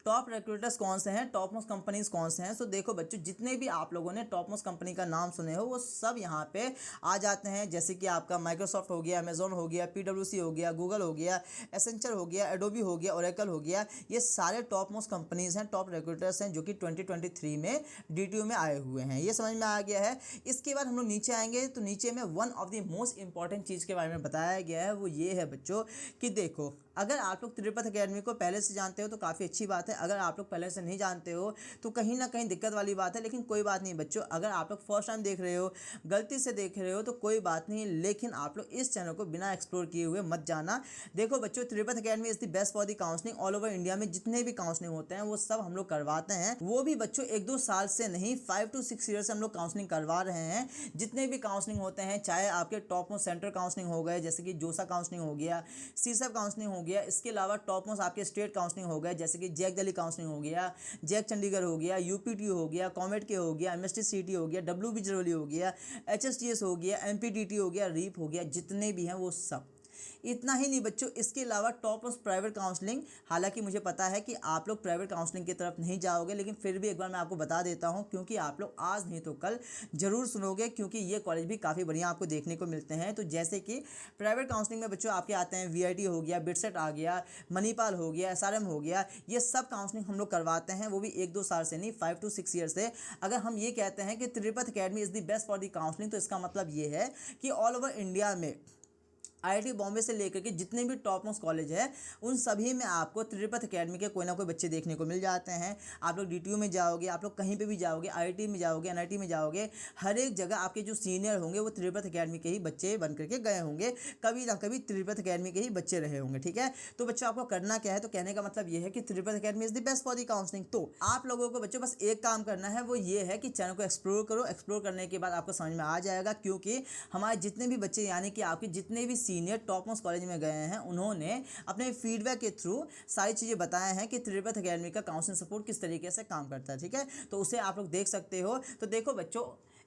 टॉप रिक्रूटर्स कौन से हैं, टॉप मोस्ट कंपनीज कौन से हैं। सो देखो बच्चों, जितने भी आप लोगों ने टॉप मोस्ट कंपनी का नाम सुने हो वो सब यहाँ पे आ जाते हैं, जैसे कि आपका माइक्रोसॉफ्ट हो गया, अमेजोन हो गया, PwC हो गया, गूगल हो गया, एसेंचर हो गया, एडोबी हो गया, ओरेकल हो गया। ये सारे टॉप मोस्ट कंपनीज हैं, टॉप रिक्रूटर्स हैं, जो कि 2023 में DTU में आए हुए हैं। ये समझ में आ गया है। इसके बाद हम लोग नीचे आएंगे तो नीचे में one of the most important चीज़ के बारे में बताया गया है, वो ये है बच्चों कि देखो, अगर आप लोग तिरुपति अकेडमी को पहले से जानते हो तो काफ़ी अच्छी बात है, अगर आप लोग पहले से नहीं जानते हो तो कहीं ना कहीं दिक्कत वाली बात है। लेकिन कोई बात नहीं बच्चों, अगर आप लोग फर्स्ट टाइम देख रहे हो, गलती से देख रहे हो तो कोई बात नहीं, लेकिन आप लोग इस चैनल को बिना एक्सप्लोर किए हुए मत जाना। देखो बच्चों, Tirupati academy is the best for the counselling all over India में। जितने भी काउंसलिंग होते हैं वो सब हम लोग करवाते हैं, वो भी बच्चों 1-2 साल से नहीं, 5 to 6 ईयर से हम लोग काउंसलिंग करवा रहे हैं। जितने भी काउंसलिंग होते हैं, चाहे आपके टॉप मोस्ट सेंटर काउंसलिंग हो गए, जैसे कि जोसा काउंसलिंग हो गया, सीसब काउंसलिंग हो गया, इसके अलावा टॉप मोस्ट आपके स्टेट काउंसलिंग हो गए, जैसे कि जैक दिल्ली काउंसलिंग हो गया, जैक चंडीगढ़ हो गया, UPT हो गया, कॉमेट के हो गया, MST CT हो गया, WB जरवली हो गया, HSTS हो गया, MPTT हो गया, रीप हो गया, जितने भी हैं वो सब। इतना ही नहीं बच्चों, इसके अलावा टॉप मोस्ट प्राइवेट काउंसलिंग, हालांकि मुझे पता है कि आप लोग प्राइवेट काउंसलिंग की तरफ नहीं जाओगे, लेकिन फिर भी एक बार मैं आपको बता देता हूं, क्योंकि आप लोग आज नहीं तो कल जरूर सुनोगे, क्योंकि ये कॉलेज भी काफ़ी बढ़िया आपको देखने को मिलते हैं। तो जैसे कि प्राइवेट काउंसलिंग में बच्चों आपके आते हैं VIT हो गया, बिटसेट आ गया, मणिपाल हो गया, SRM हो गया, ये सब काउंसलिंग हम लोग करवाते हैं, वो भी 1-2 साल से नहीं, 5 to 6 ईयर से। अगर हम ये कहते हैं कि Tirupati academy is the best for the counselling, तो इसका मतलब ये है कि ऑल ओवर इंडिया में आईआईटी बॉम्बे से लेकर के जितने भी टॉप मोस्ट कॉलेज है उन सभी में आपको त्रिपथ एकेडमी के कोई ना कोई बच्चे देखने को मिल जाते हैं। आप लोग डीटीयू में जाओगे, आप लोग कहीं पे भी जाओगे, आईआईटी में जाओगे, एनआईटी में जाओगे, हर एक जगह आपके जो सीनियर होंगे वो त्रिपथ एकेडमी के ही बच्चे बन करके गए होंगे, कभी ना कभी त्रिपथ एकेडमी के ही बच्चे रहे होंगे। ठीक है, तो बच्चों आपको करना क्या है, तो कहने का मतलब ये है कि Tripath academy is the best for the counselling. तो आप लोगों को बच्चों बस एक काम करना है, वो ये है कि चैनल को एक्सप्लोर करो। एक्सप्लोर करने के बाद आपको समझ में आ जाएगा, क्योंकि हमारे जितने भी बच्चे यानी कि आपके जितने भी सीनियर टॉप मोस्ट कॉलेज में गए हैं उन्होंने अपने फीडबैक के थ्रू सारी चीज़ें बताए हैं कि त्रिपथ एकेडमी का काउंसलिंग सपोर्ट किस तरीके से काम करता है। ठीक है, तो उसे आप लोग देख सकते हो। तो देखो बच्चों,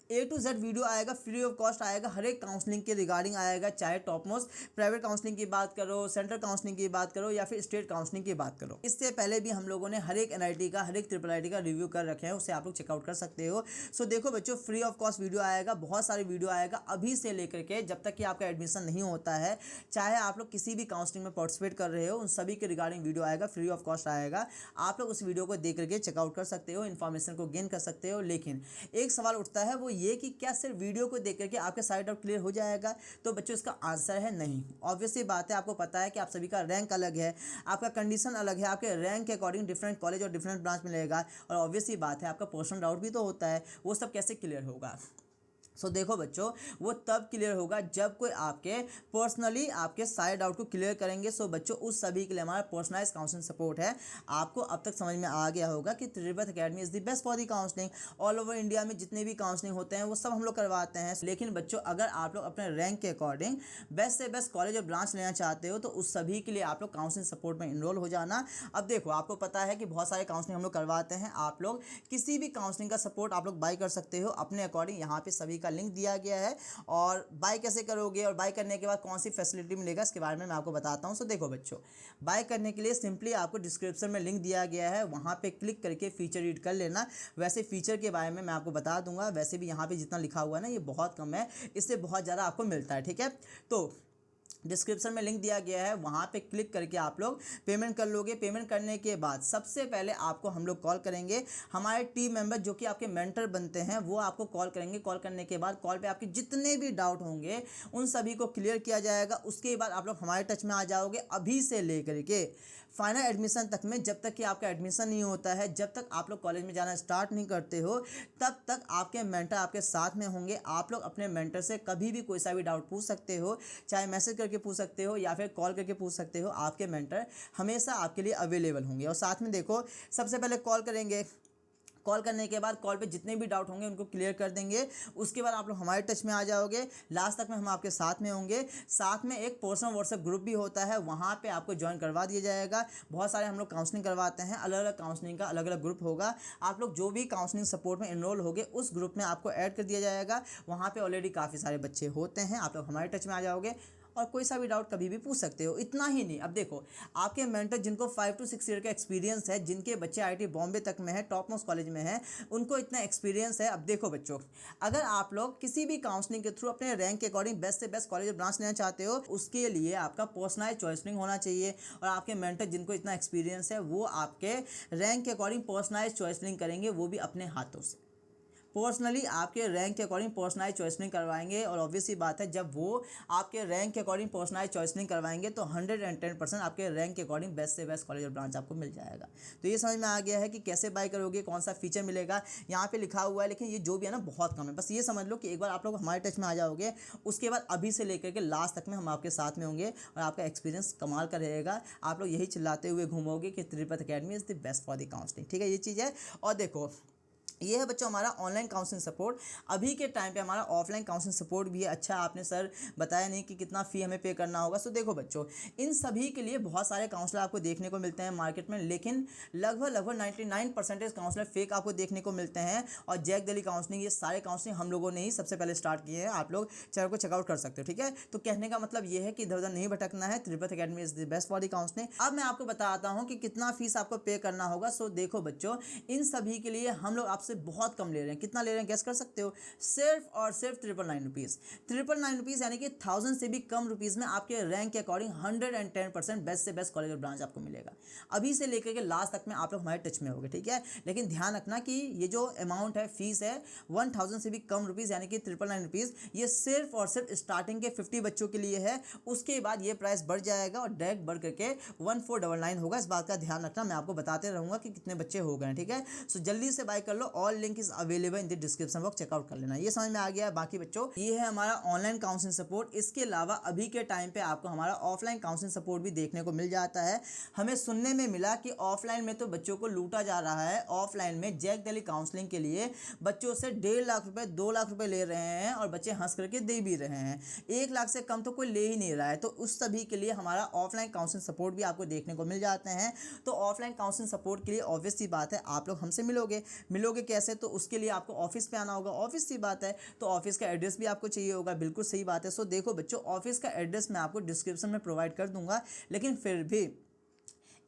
A to Z वीडियो आएगा, फ्री ऑफ कॉस्ट आएगा, हर एक काउंसलिंग के रिगार्डिंग आएगा, चाहे टॉप मोस्ट प्राइवेट काउंसलिंग की बात करो, सेंट्रल काउंसलिंग की बात करो या फिर स्टेट काउंसलिंग की बात करो। इससे पहले भी हम लोगों ने हर एक एनआईटी का, हर एक ट्रिपल आईटी का रिव्यू कर रखे हैं, उसे आप लोग चेकआउट कर सकते हो। सो देखो बच्चों, फ्री ऑफ कॉस्ट वीडियो आएगा, बहुत सारे वीडियो आएगा अभी से लेकर के जब तक कि आपका एडमिशन नहीं होता है, चाहे आप लोग किसी भी काउंसलिंग में पार्टिसिपेट कर रहे हो, उन सभी के रिगार्डिंग वीडियो आएगा, फ्री ऑफ कॉस्ट आएगा। आप लोग उस वीडियो को देख करके चेकआउट कर सकते हो, इन्फॉर्मेशन को गेन कर सकते हो। लेकिन एक सवाल उठता है, वो ये कि क्या सिर्फ वीडियो को देख करके आपके सारे डाउट क्लियर हो जाएगा? तो बच्चों इसका आंसर है नहीं। ऑब्वियसली बात है, आपको पता है कि आप सभी का रैंक अलग है, आपका कंडीशन अलग है, आपके रैंक के अकॉर्डिंग डिफरेंट कॉलेज और डिफरेंट ब्रांच मिलेगा, और ऑब्वियसली बात है आपका पर्सनल डाउट भी तो होता है, वो सब कैसे क्लियर होगा? सो देखो बच्चों, वो तब क्लियर होगा जब कोई आपके पर्सनली आपके सारे डाउट को क्लियर करेंगे। सो बच्चों, उस सभी के लिए हमारा पर्सनलाइज काउंसलिंग सपोर्ट है। आपको अब तक समझ में आ गया होगा कि Tripath academy is the best for the counselling. All over India में जितने भी काउंसलिंग होते हैं वो सब हम लोग करवाते हैं। लेकिन बच्चों, अगर आप लोग अपने रैंक के अकॉर्डिंग बेस्ट से बेस्ट कॉलेज और ब्रांच लेना चाहते हो तो उस सभी के लिए आप लोग काउंसलिंग सपोर्ट में इनरोल हो जाना। अब देखो, आपको पता है कि बहुत सारे काउंसलिंग हम लोग करवाते हैं। आप लोग किसी भी काउंसलिंग का सपोर्ट आप लोग बाय कर सकते हो अपने अकॉर्डिंग। यहाँ पे सभी का लिंक दिया गया है, और बाय कैसे करोगे और बाय करने के बाद कौन सी फैसिलिटी मिलेगा इसके बारे में मैं आपको बताता हूं। सो देखो बच्चों, बाय करने के लिए सिंपली आपको डिस्क्रिप्शन में लिंक दिया गया है, वहां पे क्लिक करके फीचर रीड कर लेना। वैसे फीचर के बारे में मैं आपको बता दूंगा, वैसे भी यहाँ पे जितना लिखा हुआ है ना, ये बहुत कम है, इससे बहुत ज़्यादा आपको मिलता है। ठीक है, तो डिस्क्रिप्शन में लिंक दिया गया है, वहाँ पे क्लिक करके आप लोग पेमेंट कर लोगे। पेमेंट करने के बाद सबसे पहले आपको हम लोग कॉल करेंगे, हमारे टीम मेंबर जो कि आपके मेंटर बनते हैं वो आपको कॉल करेंगे। कॉल करने के बाद कॉल पे आपके जितने भी डाउट होंगे उन सभी को क्लियर किया जाएगा। उसके बाद आप लोग हमारे टच में आ जाओगे, अभी से लेकर के फाइनल एडमिशन तक में। जब तक कि आपका एडमिशन नहीं होता है, जब तक आप लोग कॉलेज में जाना स्टार्ट नहीं करते हो, तब तक आपके मेंटर आपके साथ में होंगे। आप लोग अपने मेंटर से कभी भी कोई सा भी डाउट पूछ सकते हो, चाहे मैसेज करके पूछ सकते हो या फिर कॉल करके पूछ सकते हो। आपके मेंटर हमेशा आपके लिए अवेलेबल होंगे। और साथ में देखो, सबसे पहले कॉल करेंगे, कॉल करने के बाद कॉल पे जितने भी डाउट होंगे उनको क्लियर कर देंगे। उसके बाद आप लोग हमारे टच में आ जाओगे, लास्ट तक में हम आपके साथ में होंगे। साथ में एक पर्सनल व्हाट्सएप ग्रुप भी होता है, वहाँ पे आपको ज्वाइन करवा दिया जाएगा। बहुत सारे हम लोग काउंसलिंग करवाते हैं, अलग अलग काउंसलिंग का अलग अलग ग्रुप होगा। आप लोग जो भी काउंसलिंग सपोर्ट में इनरोल होगे उस ग्रुप में आपको ऐड कर दिया जाएगा। वहाँ पर ऑलरेडी काफ़ी सारे बच्चे होते हैं, आप लोग हमारे टच में आ जाओगे और कोई सा भी डाउट कभी भी पूछ सकते हो। इतना ही नहीं, अब देखो, आपके मेंटर जिनको 5 to 6 ईयर का एक्सपीरियंस है, जिनके बच्चे आईआईटी बॉम्बे तक में है, टॉप मोस्ट कॉलेज में है, उनको इतना एक्सपीरियंस है। अब देखो बच्चों, अगर आप लोग किसी भी काउंसलिंग के थ्रू अपने रैंक के अकॉर्डिंग बेस्ट से बेस्ट कॉलेज ब्रांच लेना चाहते हो, उसके लिए आपका पर्सनलाइज चॉइसिंग होना चाहिए। और आपके मेंटर जिनको इतना एक्सपीरियंस है वो आपके रैंक के अकॉर्डिंग पर्सनलाइज चॉइसिंग करेंगे, वो भी अपने हाथों से। पर्सनली आपके रैंक के अकॉर्डिंग पर्सनलाइज चॉइसिंग करवाएंगे। और ऑब्वियसली बात है, जब वो आपके रैंक के अकॉर्डिंग पर्सनलाइज चॉइसिंग करवाएंगे तो 110% आपके रैंक के अकॉर्डिंग बेस्ट से बेस्ट कॉलेज और ब्रांच आपको मिल जाएगा। तो ये समझ में आ गया है कि कैसे बाय करोगे, कौन सा फीचर मिलेगा, यहाँ पे लिखा हुआ है। लेकिन ये जो भी है ना, बहुत कम है। बस ये समझ लो कि एक बार आप लोग हमारे टच में आ जाओगे, उसके बाद अभी से लेकर के लास्ट तक में हम आपके साथ में होंगे और आपका एक्सपीरियंस कमाल का रहेगा। आप लोग यही चिल्लाते हुए घूमोगे कि Tripath academy is the best for the counselling. ठीक है, ये चीज़ है। और देखो, ये है बच्चों हमारा ऑनलाइन काउंसलिंग सपोर्ट। अभी के टाइम पे हमारा ऑफलाइन काउंसलिंग सपोर्ट भी है। अच्छा, आपने सर बताया नहीं कि कितना फ़ी हमें पे करना होगा। सो देखो बच्चों, इन सभी के लिए बहुत सारे काउंसलर आपको देखने को मिलते हैं मार्केट में, लेकिन लगभग 99% काउंसलर फेक आपको देखने को मिलते हैं। और जैक दिल्ली काउंसलिंग, ये सारे काउंसलिंग हम लोगों ने ही सबसे पहले स्टार्ट किए हैं। आप लोग चैनल को चेकआउट कर सकते हो। ठीक है, तो कहने का मतलब ये है कि इधर उधर नहीं भटकना है। Tripath academy is the best for the counselling. अब मैं आपको बताता हूँ कि कितना फीस आपको पे करना होगा। सो देखो बच्चों, इन सभी के लिए हम लोग आप आपसे बहुत कम ले रहे हैं। कितना ले रहे हैं, गेस कर सकते हो? सिर्फ और सिर्फ 999 रुपीज़। 999 रुपीज़ यानी कि 1000 से भी कम रुपीज़ में आपके रैंक के अकॉर्डिंग 110% बेस्ट से बेस्ट कॉलेज और ब्रांच आपको मिलेगा। अभी से लेकर के लास्ट तक में आप लोग हमारे टच में होगे, ठीक है। लेकिन ध्यान रखना कि ये जो अमाउंट है, फीस है 1000 से भी कम रुपीज़ यानी कि 999 रुपीज़, ये सिर्फ और सिर्फ स्टार्टिंग के 50 बच्चों के लिए है। उसके बाद ये प्राइस बढ़ जाएगा और डायरेक्ट बढ़ करके 1499 होगा। इस बात का ध्यान रखना, मैं आपको बताते रहूँगा कि कितने बच्चे हो गए हैं, ठीक है। सो जल्दी से बाय कर लो, all link is available in the description box, checkout कर लेना। ये समझ में आ गया है। बाकी बच्चों, ये है हमारा ऑनलाइन काउंसलिंग सपोर्ट। इसके अलावा अभी के टाइम पे आपको हमारा ऑफलाइन काउंसलिंग सपोर्ट भी देखने को मिल जाता है। हमें सुनने में मिला कि ऑफलाइन में तो बच्चों को लूटा जा रहा है। ऑफलाइन में जैक दिल्ली काउंसलिंग के लिए बच्चों से 1.5 लाख रुपए, 2 लाख रुपए ले रहे हैं और बच्चे हंस करके दे भी रहे हैं। 1 लाख से कम तो कोई ले ही नहीं रहा है। तो उस सभी के लिए हमारा ऑफलाइन काउंसलिंग सपोर्ट भी आपको देखने को मिल जाते हैं। तो ऑफलाइन काउंसलिंग सपोर्ट के लिए ऑब्वियस सी बात है, आप लोग हमसे मिलोगे कैसे? तो उसके लिए आपको ऑफिस पे आना होगा, ऑफिस सी बात है। तो ऑफिस का एड्रेस भी आपको चाहिए होगा, बिल्कुल सही बात है। सो देखो बच्चों, ऑफिस का एड्रेस मैं आपको डिस्क्रिप्शन में प्रोवाइड कर दूंगा, लेकिन फिर भी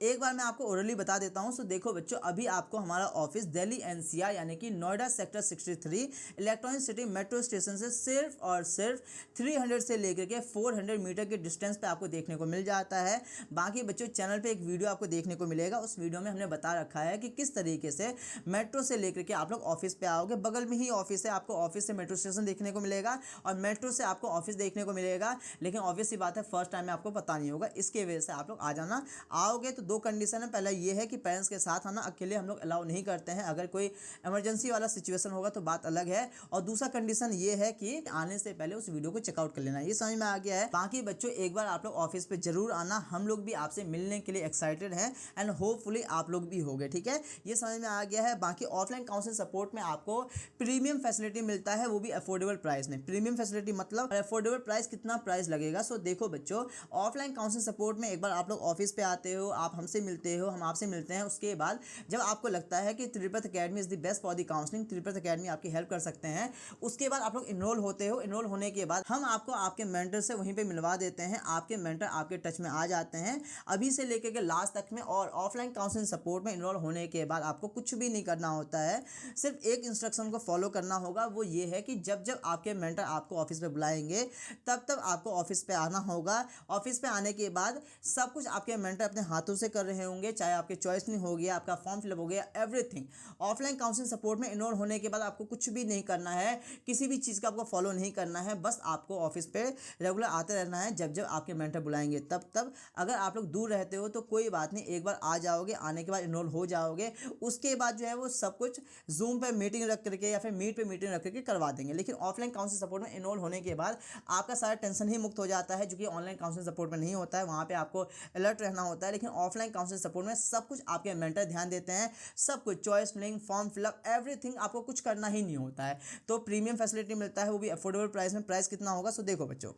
एक बार मैं आपको ओरली बता देता हूं। सो देखो बच्चों, अभी आपको हमारा ऑफिस दिल्ली एनसीआर यानी कि Noida sector 63 electronic city metro station से सिर्फ और सिर्फ 300 से लेकर के 400 मीटर के डिस्टेंस पे आपको देखने को मिल जाता है। बाकी बच्चों, चैनल पे एक वीडियो आपको देखने को मिलेगा। उस वीडियो में हमने बता रखा है कि किस तरीके से मेट्रो से लेकर के आप लोग ऑफिस पे आओगे। बगल में ही ऑफिस है, आपको ऑफिस से मेट्रो स्टेशन देखने को मिलेगा और मेट्रो से आपको ऑफिस देखने को मिलेगा। लेकिन ऑब्वियस सी बात है, फर्स्ट टाइम में आपको पता नहीं होगा, इसके वजह से आप लोग आ जाना। आओगे तो 2 कंडीशन है। पहला ये है कि पेरेंट्स के साथ आना, अकेले हम लोग अलाउ नहीं करते हैं। अगर कोई इमरजेंसी वाला सिचुएशन होगा तो बात अलग है। और दूसरा कंडीशन ये है कि आने से पहले उस वीडियो को चेकआउट कर लेना। ये समझ में आ गया है। बाकी बच्चों, एक बार आप लोग ऑफिस पे जरूर आना। हम लोग भी आपसे मिलने के लिए एक्साइटेड हैं एंड होपफुली आप लोग भी होगे, ठीक है। ये समझ में आ गया है। बाकी ऑफलाइन काउंसलिंग सपोर्ट में आपको प्रीमियम फैसिलिटी मिलता है, वो भी अफोर्डेबल प्राइस में। प्रीमियम फैसिलिटी मतलब अफोर्डेबल प्राइस, कितना प्राइस लगेगा? सो देखो बच्चों, ऑफलाइन काउंसलिंग सपोर्ट में एक बार आप लोग ऑफिस पे आते हो, आप हमसे मिलते हो, हम आपसे मिलते हैं। उसके बाद जब आपको लगता है कि Tripath academy is the best for the counselling, Tripath academy आपकी हेल्प कर सकते हैं, उसके बाद आप लोग इनरोल होते हो। इनरोल होने के बाद हम आपको आपके मेंटर से वहीं पे मिलवा देते हैं। आपके मेंटर आपके टच में आ जाते हैं अभी से लेकर के लास्ट तक में। और ऑफलाइन काउंसलिंग सपोर्ट में इनरोल होने के बाद आपको कुछ भी नहीं करना होता है, सिर्फ एक इंस्ट्रक्शन को फॉलो करना होगा। वो ये है कि जब जब आपके मेंटर आपको ऑफिस पे बुलाएंगे, तब तब आपको ऑफिस पे आना होगा। ऑफिस पे आने के बाद सब कुछ आपके मेंटर अपने हाथों से कर रहे होंगे, चाहे आपके चॉइस नहीं हो गया, आपका फॉर्म फिलअप हो गया, एवरीथिंग। ऑफलाइन काउंसलिंग सपोर्ट में इनरोल होने के बाद आपको कुछ भी नहीं करना है, किसी भी चीज़ का आपको फॉलो नहीं करना है। बस आपको ऑफिस पे रेगुलर आते रहना है। जब जब आपके मेंटर बुलाएंगे तब तब। अगर आप लोग दूर रहते हो तो कोई बात नहीं, एक बार आ जाओगे, आने के बाद इनरोल हो जाओगे। उसके बाद जो है वो सब कुछ जूम पे मीटिंग रख करके या फिर मीट पे मीटिंग रख करके करवा देंगे। लेकिन ऑफलाइन काउंसलिंग सपोर्ट में इनरोल होने के बाद आपका सारा टेंशन ही मुक्त हो जाता है, जो कि ऑनलाइन काउंसलिंग सपोर्ट में नहीं होता है। वहाँ पे आपको अलर्ट रहना होता है। लेकिन ऑफलाइन काउंसलिंग सपोर्ट में सब कुछ आपके मेंटर ध्यान देते हैं। सब कुछ, choice filling, form fill up, everything आपको कुछ करना ही नहीं होता है। तो प्रीमियम फैसिलिटी मिलता है, वो भी अफोर्डेबल प्राइस में। प्राइस कितना होगा? सो देखो बच्चों,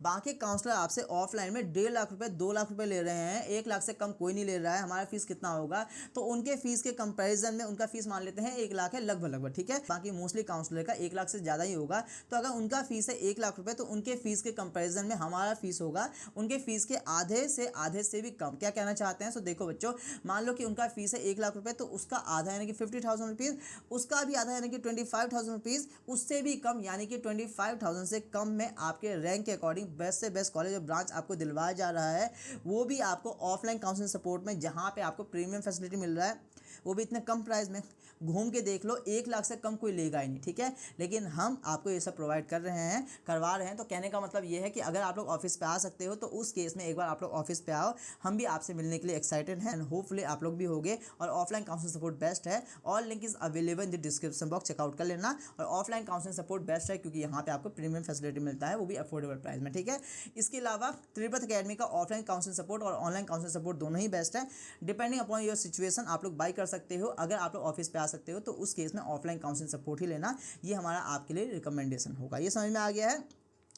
बाकी काउंसलर आपसे ऑफलाइन में 1.5 लाख रुपए, 2 लाख रुपए ले रहे हैं। 1 लाख से कम कोई नहीं ले रहा है। हमारा फीस कितना होगा? तो उनके फीस के कंपैरिजन में उनका फीस मान लेते हैं 1 लाख है लगभग, ठीक है। बाकी मोस्टली काउंसलर का 1 लाख से ज़्यादा ही होगा। तो अगर उनका फीस है 1 लाख रुपए, तो उनके फीस के कंपैरिजन में हमारा फीस होगा उनके फीस के आधे से भी कम। क्या कहना चाहते हैं? सो देखो बच्चों, मान लो कि उनका फीस है 1 लाख रुपए, तो उसका आधा यानी कि 50,000 रुपीज़, उसका भी आधा यानी कि 25,000 रुपीज़, उससे भी कम यानी कि 25,000 से कम में आपके रैंक के अकॉर्डिंग बेस्ट से बेस्ट कॉलेज और ब्रांच आपको दिलवाया जा रहा है। वो भी आपको ऑफलाइन काउंसलिंग सपोर्ट में, जहाँ पे आपको प्रीमियम फैसिलिटी मिल रहा है, वो भी इतने कम प्राइस में। घूम के देख लो, 1 लाख से कम कोई लेगा ही नहीं, ठीक है। लेकिन हम आपको ये सब प्रोवाइड कर रहे हैं, करवा रहे हैं। तो कहने का मतलब ये है कि अगर आप लोग ऑफिस पे आ सकते हो तो उस केस में एक बार आप लोग ऑफिस पे आओ। हम भी आपसे मिलने के लिए एक्साइटेड हैं एंड होपफुली आप लोग भी होगे। और ऑफलाइन काउंसलिंग सपोर्ट बेस्ट है। All link is available in the description box, checkout कर लेना। और ऑफलाइन काउंसलिंग सपोर्ट बेस्ट है क्योंकि यहाँ पे आपको प्रीमियम फैसिलिटी मिलता है, वो भी अफोर्डेबल प्राइस में, ठीक है। इसके अलावा त्रिपथ अकेडमी का ऑफलाइन काउंसलिंग सपोर्ट और ऑनलाइन काउंसलिंग सपोर्ट दोनों ही बेस्ट है। डिपेंडिंग अपॉन योर सिचुएशन आप लोग बाय कर सकते हो। अगर आप लोग ऑफिस पे आ सकते हो तो उस केस में ऑफलाइन काउंसलिंग सपोर्ट ही लेना, ये हमारा आपके लिए रिकमेंडेशन होगा। ये समझ में आ गया है।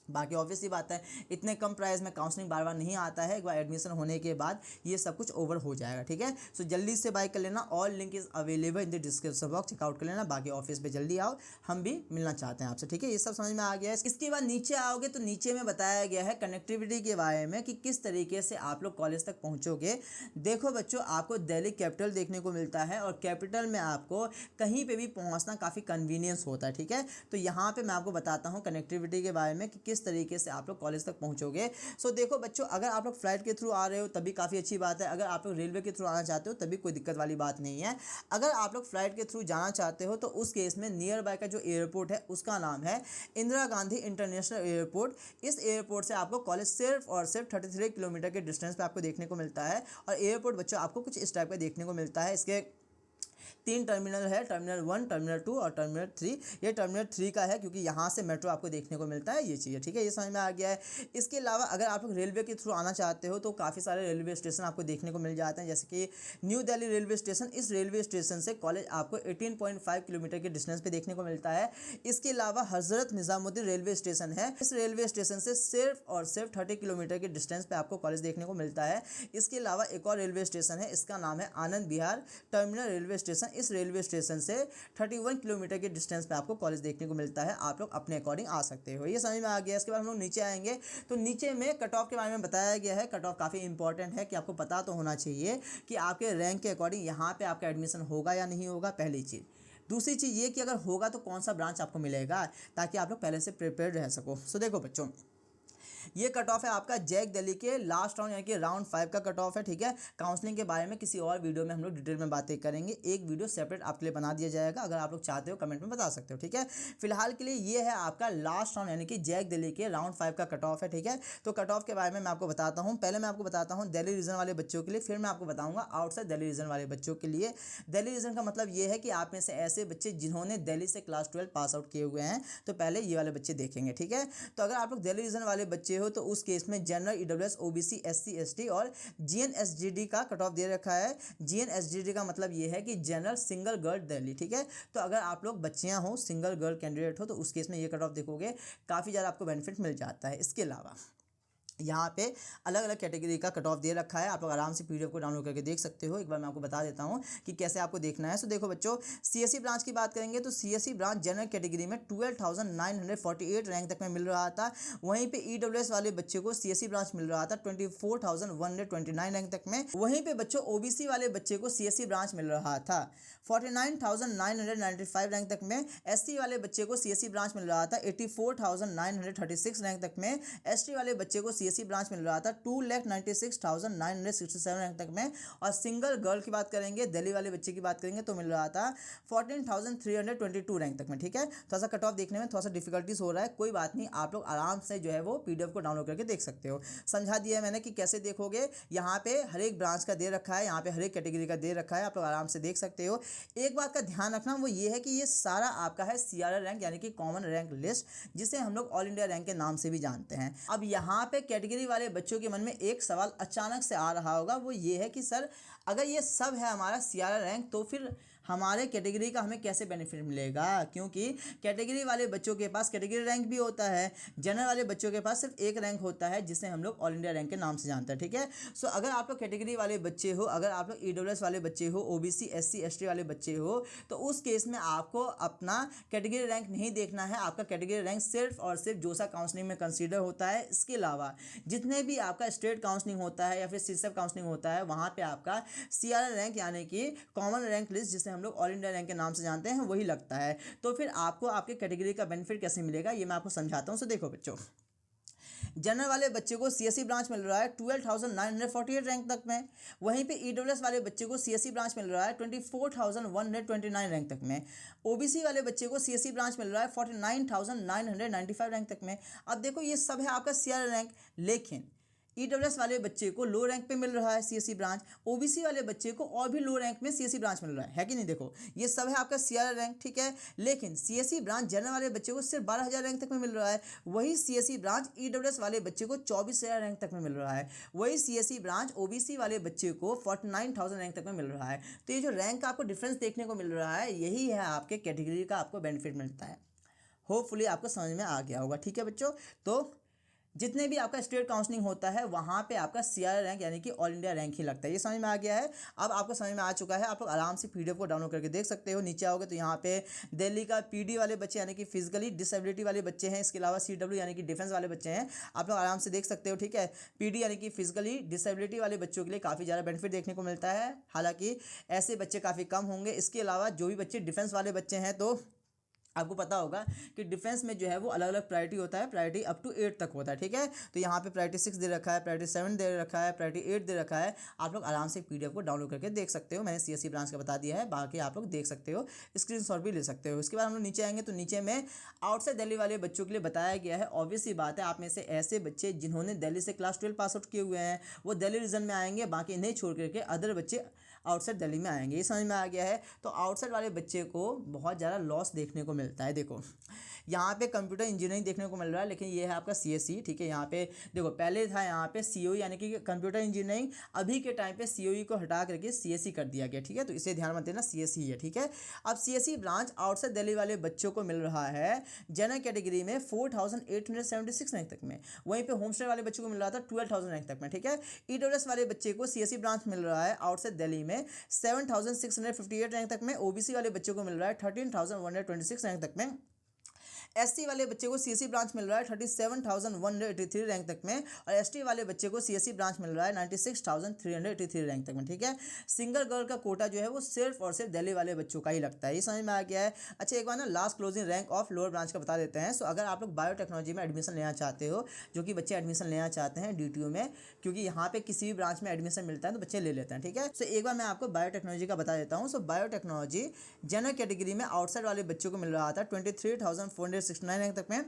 बाकी ऑब्वियस सी बात है, इतने कम प्राइस में काउंसलिंग बार बार नहीं आता है, एक बार एडमिशन होने के बाद ये सब कुछ ओवर हो जाएगा, ठीक है। सो जल्दी से बाय कर लेना, all link is available in the description box, checkout कर लेना। बाकी ऑफिस पे जल्दी आओ, हम भी मिलना चाहते हैं आपसे, ठीक है। ये सब समझ में आ गया है। इसके बाद नीचे आओगे तो नीचे में बताया गया है कनेक्टिविटी के बारे में कि किस तरीके से आप लोग कॉलेज तक पहुँचोगे। देखो बच्चों, आपको दिल्ली कैपिटल देखने को मिलता है और कैपिटल में आपको कहीं पर भी पहुँचना काफ़ी कन्वीनियंस होता है, ठीक है। तो यहाँ पर मैं आपको बताता हूँ कनेक्टिविटी के बारे में कि किस तरीके से आप लोग कॉलेज तक पहुंचोगे। सो देखो बच्चों, अगर आप लोग फ्लाइट के थ्रू आ रहे हो तभी काफ़ी अच्छी बात है, अगर आप लोग रेलवे के थ्रू आना चाहते हो तभी कोई दिक्कत वाली बात नहीं है। अगर आप लोग फ्लाइट के थ्रू जाना चाहते हो तो उस केस में नियर बाय का जो एयरपोर्ट है उसका नाम है इंदिरा गांधी इंटरनेशनल एयरपोर्ट। इस एयरपोर्ट से आपको कॉलेज सिर्फ और सिर्फ 33 किलोमीटर के डिस्टेंस पे आपको देखने को मिलता है। और एयरपोर्ट बच्चों आपको कुछ इस टाइप का देखने को मिलता है। इसके 3 टर्मिनल है, टर्मिनल 1, टर्मिनल 2 और टर्मिनल 3। ये टर्मिनल 3 का है क्योंकि यहाँ से मेट्रो आपको देखने को मिलता है, ये चीज़, ठीक है। ये समझ में आ गया है। इसके अलावा अगर आप लोग रेलवे के थ्रू आना चाहते हो तो काफ़ी सारे रेलवे स्टेशन आपको देखने को मिल जाते हैं, जैसे कि न्यू दिल्ली रेलवे स्टेशन। इस रेलवे स्टेशन से कॉलेज आपको 18.5 किलोमीटर के डिस्टेंस पे देखने को मिलता है। इसके अलावा हज़रत निज़ामुद्दीन रेलवे स्टेशन है। इस रेलवे स्टेशन से सिर्फ और सिर्फ 30 किलोमीटर के डिस्टेंस पे आपको कॉलेज देखने को मिलता है। इसके अलावा एक और रेलवे स्टेशन है, इसका नाम है Anand Vihar terminal railway station. इस रेलवे स्टेशन से 31 किलोमीटर के डिस्टेंस पे आपको कॉलेज देखने को मिलता है। आप लोग अपने अकॉर्डिंग आ सकते हो। ये समझ में आ गया। इसके बाद हम लोग नीचे आएंगे तो नीचे में कट ऑफ के बारे में बताया गया है। कट ऑफ काफ़ी इंपॉर्टेंट है कि आपको पता तो होना चाहिए कि आपके रैंक के अकॉर्डिंग यहाँ पे आपका एडमिशन होगा या नहीं होगा, पहली चीज़। दूसरी चीज़ ये कि अगर होगा तो कौन सा ब्रांच आपको मिलेगा, ताकि आप लोग पहले से प्रिपेयर्ड रह सको। सो देखो बच्चों, ये कट ऑफ है आपका जैक दिल्ली के लास्ट राउंड यानी कि राउंड 5 का कट ऑफ है, ठीक है। काउंसलिंग के बारे में किसी और वीडियो में हम लोग डिटेल में बातें करेंगे। एक वीडियो सेपरेट आपके लिए बना दिया जाएगा, अगर आप लोग चाहते हो कमेंट में बता सकते हो, ठीक है। फिलहाल के लिए ये है आपका लास्ट राउंड यानी कि जैक दिल्ली के राउंड 5 का कट ऑफ है, ठीक है। तो कट ऑफ के बारे में मैं आपको बताता हूँ। पहले मैं आपको बताता हूँ दिल्ली रीजन वाले बच्चों के लिए, फिर मैं आपको बताऊँगा आउटसाइड दिल्ली रीजन वाले बच्चों के लिए। दिल्ली रीजन का मतलब ये है कि आप में से ऐसे बच्चे जिन्होंने दिल्ली से क्लास 12 पास आउट किए हुए हैं, तो पहले ये वाले बच्चे देखेंगे, ठीक है। तो अगर आप लोग दिल्ली रीजन वाले बच्चे हो तो उस केस में general, EWS, OBC, SC, ST और जीएनएसजीडी का कट ऑफ दे रखा है। जीएनएसजीडी का मतलब ये है कि जनरल सिंगल गर्ल दिल्ली, ठीक है। तो अगर आप लोग बच्चियां हो, सिंगल गर्ल कैंडिडेट हो, तो उस केस में ये कट ऑफ देखोगे, काफ़ी ज़्यादा आपको बेनिफिट मिल जाता है। इसके अलावा यहाँ पे अलग अलग कैटेगरी का कट ऑफ दे रखा है, आप लोग आराम से पीडीएफ को डाउनलोड करके देख सकते हो। एक बार मैं आपको बता देता हूँ कि कैसे आपको देखना है। सो देखो बच्चों, सीएससी ब्रांच की बात करेंगे तो सीएससी ब्रांच जनरल कैटेगरी में 12,948 रैंक तक में मिल रहा था। वहीं पे ईडब्ल्यूएस वाले बच्चे को सीएससी ब्रांच मिल रहा था 24,129 रैंक तक में। वहीं पे बच्चों ओबीसी वाले बच्चे को सीएससी ब्रांच मिल रहा था 49,995 रैंक तक में। एससी वाले बच्चे को सीएससी ब्रांच मिल रहा था 84,936 रैंक तक में। एसटी वाले बच्चे को सीएससी ब्रांच मिल रहा था 2,96,967 रैंक तक में। और सिंगल गर्ल की बात करेंगे, दिल्ली वाले बच्चे की बात करेंगे तो मिल रहा था 14,322 रैंक तक में, ठीक है। थोड़ा सा कट ऑफ देखने में थोड़ा सा डिफिकल्टीज हो रहा है, कोई बात नहीं, आप लोग आराम से जो है वो पीडीएफ को डाउनलोड करके देख सकते हो। समझा दिया है मैंने कि कैसे देखोगे। यहाँ पे हर एक ब्रांच का दे रखा है, यहाँ पे हर एक कैटेगरी का दे रखा है, आप लोग आराम से देख सकते हो। एक बात का ध्यान रखना, वो ये है कि ये सारा आपका है सीआरआर रैंक यानी कि कॉमन रैंक लिस्ट, जिसे हम लोग ऑल इंडिया रैंक के नाम से भी जानते हैं। अब यहाँ पे कैटेगरी वाले बच्चों के मन में एक सवाल अचानक से आ रहा होगा, वो ये है कि सर अगर ये सब है हमारा सीआरआर रैंक, तो फिर हमारे कैटेगरी का हमें कैसे बेनिफिट मिलेगा, क्योंकि कैटेगरी वाले बच्चों के पास कैटेगरी रैंक भी होता है, जनरल वाले बच्चों के पास सिर्फ एक रैंक होता है जिसे हम लोग ऑल इंडिया रैंक के नाम से जानते हैं, ठीक है। सो अगर आप लोग कैटेगरी वाले बच्चे हो, अगर आप लोग ईडब्ल्यूएस वाले बच्चे हो, ओबीसी, एससी, एसटी वाले बच्चे हो, तो उस केस में आपको अपना कैटेगरी रैंक नहीं देखना है। आपका कैटेगरी रैंक सिर्फ और सिर्फ जोसा काउंसलिंग में कंसीडर होता है। इसके अलावा जितने भी आपका स्टेट काउंसलिंग होता है या फिर सीसेप काउंसलिंग होता है, वहाँ पे आपका सीआरआर रैंक यानी कि कॉमन रैंक लिस्ट, जिसे हम लोग ऑल इंडिया रैंक के नाम से जानते हैं, वही लगता है। तो फिर आपको आपके कैटेगरी का बेनिफिट कैसे मिलेगा, ये मैं आपको समझाता हूँ। सो देखो बच्चों, जनरल वाले बच्चे को सीएससी ब्रांच मिल रहा है 12,948 रैंक तक में। वहीं पे ईडब्ल्यूएस वाले बच्चे को सीएससी ब्रांच मिल रहा है 24,129 रैंक तक में। ओबीसी वाले बच्चे को सीएससी ब्रांच मिल रहा है 49,995 रैंक तक में। अब देखो ये सब है आपका सीआरआर रैंक, लेकिन ईडब्ल्यूएस वाले बच्चे को लो रैंक पे मिल रहा है सीएससी ब्रांच, ओबीसी वाले बच्चे को और भी लो रैंक में सीएससी ब्रांच मिल रहा है कि नहीं। देखो ये सब है आपका सीआरआर रैंक, ठीक है। लेकिन सीएससी ब्रांच जनरल वाले बच्चे को सिर्फ 12,000 रैंक तक में मिल रहा है। वही सीएससी ब्रांच ईडब्ल्यूएस वाले बच्चे को 24,000 रैंक तक में मिल रहा है। वही सीएससी ब्रांच ओबीसी वाले बच्चे को 49,000 रैंक तक में मिल रहा है। तो ये जो रैंक का आपको डिफरेंस देखने को मिल रहा है, यही है आपके कैटेगरी का आपको बेनिफिट मिलता है। होपफुली आपको समझ में आ गया होगा। ठीक है बच्चों, तो जितने भी आपका स्टेट काउंसलिंग होता है वहाँ पे आपका CR रैंक यानी कि ऑल इंडिया रैंक ही लगता है। ये समझ में आ गया है। अब आपको समझ में आ चुका है, आप लोग आराम से PDF को डाउनलोड करके देख सकते हो। नीचे आओगे तो यहाँ पे दिल्ली का PD वाले बच्चे यानी कि फिजिकली डिसेबिलिटी वाले बच्चे हैं, इसके अलावा CW यानी कि डिफेंस वाले बच्चे हैं, आप लोग आराम से देख सकते हो। ठीक है, PD यानी कि फिजिकली डिसेबिलिटी वाले बच्चों के लिए काफ़ी ज़्यादा बेनिफिट देखने को मिलता है, हालांकि ऐसे बच्चे काफ़ी कम होंगे। इसके अलावा जो भी बच्चे डिफेंस वाले बच्चे हैं, तो आपको पता होगा कि डिफेंस में जो है वो अलग अलग प्रायोरिटी होता है, प्रायोरिटी अप टू 8 तक होता है। ठीक है, तो यहाँ पे प्रायोरिटी 6 दे रखा है, प्रायोरिटी 7 दे रखा है, प्रायोरिटी 8 दे रखा है। आप लोग आराम से PDF को डाउनलोड करके देख सकते हो। मैंने CSE ब्रांच का बता दिया है, बाकी आप लोग देख सकते हो, स्क्रीनशॉट भी ले सकते हो। इसके बाद हम लोग नीचे आएंगे तो नीचे में आउटसाइड दिल्ली वाले बच्चों के लिए बताया गया है। ऑब्वियस सी बात है, आप में से ऐसे बच्चे जिन्होंने दिल्ली से क्लास 12 पास आउट किए हुए हैं वो दिल्ली रीजन में आएंगे, बाकी इन्हें छोड़ करके अदर बच्चे आउटसाइड दिल्ली में आएंगे। ये समझ में आ गया है। तो आउटसाइड वाले बच्चे को बहुत ज़्यादा लॉस देखने को मिलता है। देखो यहाँ पे कंप्यूटर इंजीनियरिंग देखने को मिल रहा है, लेकिन ये है आपका CSE। ठीक है, यहाँ पे देखो पहले था यहाँ पे COE यानी कि कंप्यूटर इंजीनियरिंग, अभी के टाइम पे COE को हटा करके CSE कर दिया गया। ठीक है, तो इसे ध्यान मत देना, CSE है। ठीक है, अब CSE ब्रांच आउटसाइड दिल्ली वाले बच्चों को मिल रहा है जनरल कैटेगरी में 4876 रैंक तक में, वहीं पे होम स्टे वाले बच्चों को मिल रहा था 12,000 रैंक तक में। ठीक है, EWS वाले बच्चे को CSE ब्रांच मिल रहा है आउटसाइड दिल्ली में 7,658 रैंक तक में, OBC वाले बच्चों को मिल रहा है 13,126 रैंक तक में, SC वाले बच्चे को CSE ब्रांच मिल रहा है 37,183 रैंक तक में, और ST वाले बच्चे को CSE ब्रांच मिल रहा है 96,383 रैंक तक में। ठीक है, सिंगल गर्ल का कोटा जो है वो सिर्फ और सिर्फ दिल्ली वाले बच्चों का ही लगता है। ये समझ में आ गया है। अच्छा, एक बार ना last closing rank of lower branch का बता देते हैं। सो अगर आप लोग बायोटेक्नोलॉजी में एडमिशन लेना चाहते हो, जो कि बच्चे एडमिशन लेना चाहते हैं DTU में, क्योंकि यहाँ पे किसी भी ब्रांच में एडमिशन मिलता है तो बच्चे ले लेते हैं। ठीक है, सो एक बार मैं आपको बायोटेक्नोलॉजी का बता देता हूँ। सो बायोटेक्नोलॉजी जनरल कैटेगरी में आउटसाइड वाले बच्चों को मिल रहा था 23,469 रैंक तक में,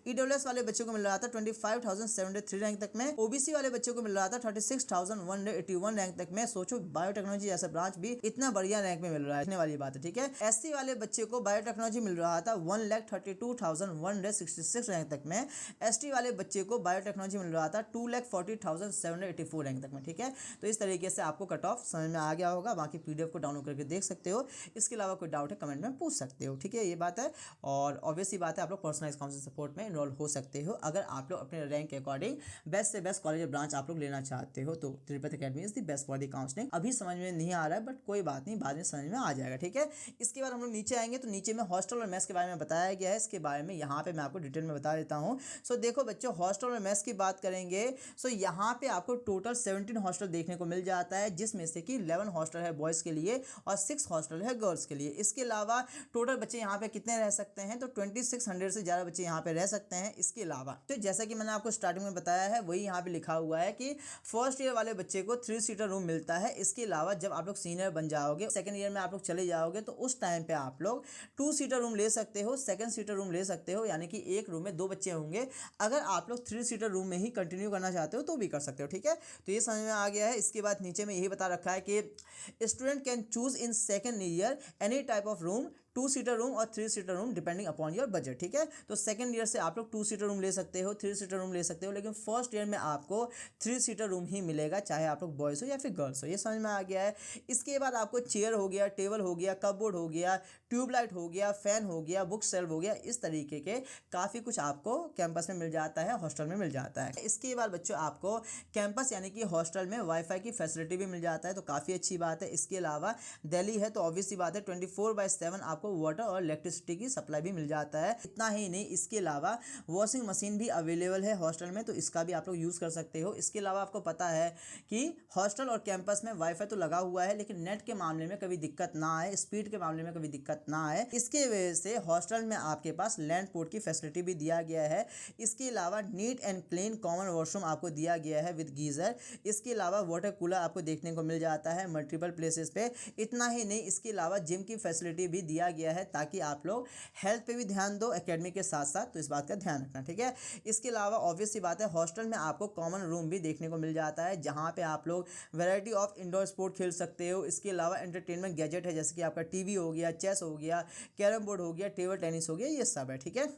EWS वाले बच्चों को मिल रहा था 25,073 रैंक तक में, OBC वाले बच्चों को मिल रहा था 36,181 रैंक तक में। सोचो बायोटेक्नोलॉजी जैसा ब्रांच भी इतना बढ़िया रैंक में मिल रहा है, इतने वाली बात है। ठीक है, SC वाले बच्चे को बायोटेक्नोलॉजी मिल रहा था 1,32,166 रैंक तक में, ST वाले बच्चे को बायोटेक्नोलॉजी मिल रहा था 2,40,784 रैंक तक में। ठीक है, तो इस तरीके से आपको कट ऑफ समझ में आ गया होगा। बाकी PDF को डाउनलोड करके देख सकते हो। इसके अलावा कोई डाउट है कमेंट में पूछ सकते हो। ठीक है, ये बात है। और ऑब्वियसली बात है, आप लोग पर्सनलाइज काउंसलिंग सपोर्ट में इनरोल हो सकते हो अगर आप लोग अपने रैंक के अकॉर्डिंग बेस्ट से बेस्ट कॉलेज ब्रांच आप लोग लेना चाहते हो। तो Tirupati academy is the best for the counselling. अभी समझ में नहीं आ रहा है, बट कोई बात नहीं, बाद में समझ में आ जाएगा। ठीक है, इसके बाद हम लोग नीचे आएंगे तो नीचे में हॉस्टल और मेस के बारे में बताया गया है। इसके बारे में यहाँ पे मैं आपको डिटेल में बता देता हूँ। सो देखो बच्चों, हॉस्टल और मेस की बात करेंगे। सो यहाँ पे आपको टोटल 17 हॉस्टल देखने को मिल जाता है, जिसमें से कि 11 हॉस्टल है बॉयज़ के लिए और 6 हॉस्टल है गर्ल्स के लिए। इसके अलावा टोटल बच्चे यहाँ पे कितने रह सकते हैं, तो 2600 से ज़्यादा बच्चे यहाँ पे रह सकते हैं। इसके अलावा तो जैसा कि मैंने आपको स्टार्टिंग में बताया है, वही यहाँ पे लिखा हुआ है कि फर्स्ट ईयर वाले बच्चे को 3 सीटर रूम मिलता है। इसके अलावा जब आप लोग सीनियर बन जाओगे, सेकंड ईयर में आप लोग चले जाओगे, तो उस टाइम पे आप लोग 2 सीटर रूम ले सकते हो, सेकंड सीटर रूम ले सकते हो, यानी कि एक रूम में 2 बच्चे होंगे। अगर आप लोग 3 सीटर रूम में ही कंटिन्यू करना चाहते हो तो भी कर सकते हो। ठीक है, तो ये समझ में आ गया है। इसके बाद नीचे में यही बता रखा है कि student can choose in second year any type of room, 2 seater room और 3 seater room depending upon your budget. ठीक है, तो सेकंड ईयर से आप लोग 2 सीटर रूम ले सकते हो, 3 सीटर रूम ले सकते हो, लेकिन फर्स्ट ईयर में आपको 3 सीटर रूम ही मिलेगा, चाहे आप लोग बॉयज़ हो या फिर गर्ल्स हो। ये समझ में आ गया है। इसके बाद आपको चेयर हो गया, टेबल हो गया, कपबोर्ड हो गया, ट्यूबलाइट हो गया, फैन हो गया, बुक शेल्फ हो गया, इस तरीके के काफ़ी कुछ आपको कैंपस में मिल जाता है, हॉस्टल में मिल जाता है। इसके बाद बच्चों आपको कैंपस यानी कि हॉस्टल में वाईफाई की फैसिलिटी भी मिल जाता है, तो काफ़ी अच्छी बात है। इसके अलावा दिल्ली है तो ऑब्वियसली बात है 24/7 आपको वाटर और इलेक्ट्रिसिटी की सप्लाई भी मिल जाता है। इतना ही नहीं, इसके अलावा वॉशिंग मशीन भी अवेलेबल है हॉस्टल में, तो इसका भी आप लोग यूज़ कर सकते हो। इसके अलावा आपको पता है कि हॉस्टल और कैंपस में वाईफाई तो लगा हुआ है, लेकिन नेट के मामले में कभी दिक्कत ना आए, स्पीड के मामले में कभी दिक्कत ना आए, इसके वजह से हॉस्टल में आपके पास लैंड पोर्ट की फैसिलिटी भी दिया गया है। इसके अलावा neat and clean common washroom आपको दिया गया है विद गीज़र। इसके अलावा वाटर कूलर आपको देखने को मिल जाता है मल्टीपल प्लेसेस पे। इतना ही नहीं, इसके अलावा जिम की फैसिलिटी भी दिया गया है, ताकि आप लोग हेल्थ पे भी ध्यान दो एकेडमिक के साथ साथ, तो इस बात का ध्यान रखना। ठीक है, इसके अलावा ऑब्वियस सी बात है, हॉस्टल में आपको कॉमन रूम भी देखने को मिल जाता है, जहाँ पे आप लोग वैरायटी ऑफ इंडोर स्पोर्ट खेल सकते हो। इसके अलावा एंटरटेनमेंट गैजेट है, जैसे कि आपका TV हो गया, चेस हो गया, कैरम बोर्ड हो गया, टेबल टेनिस हो गया, ये सब है। ठीक है,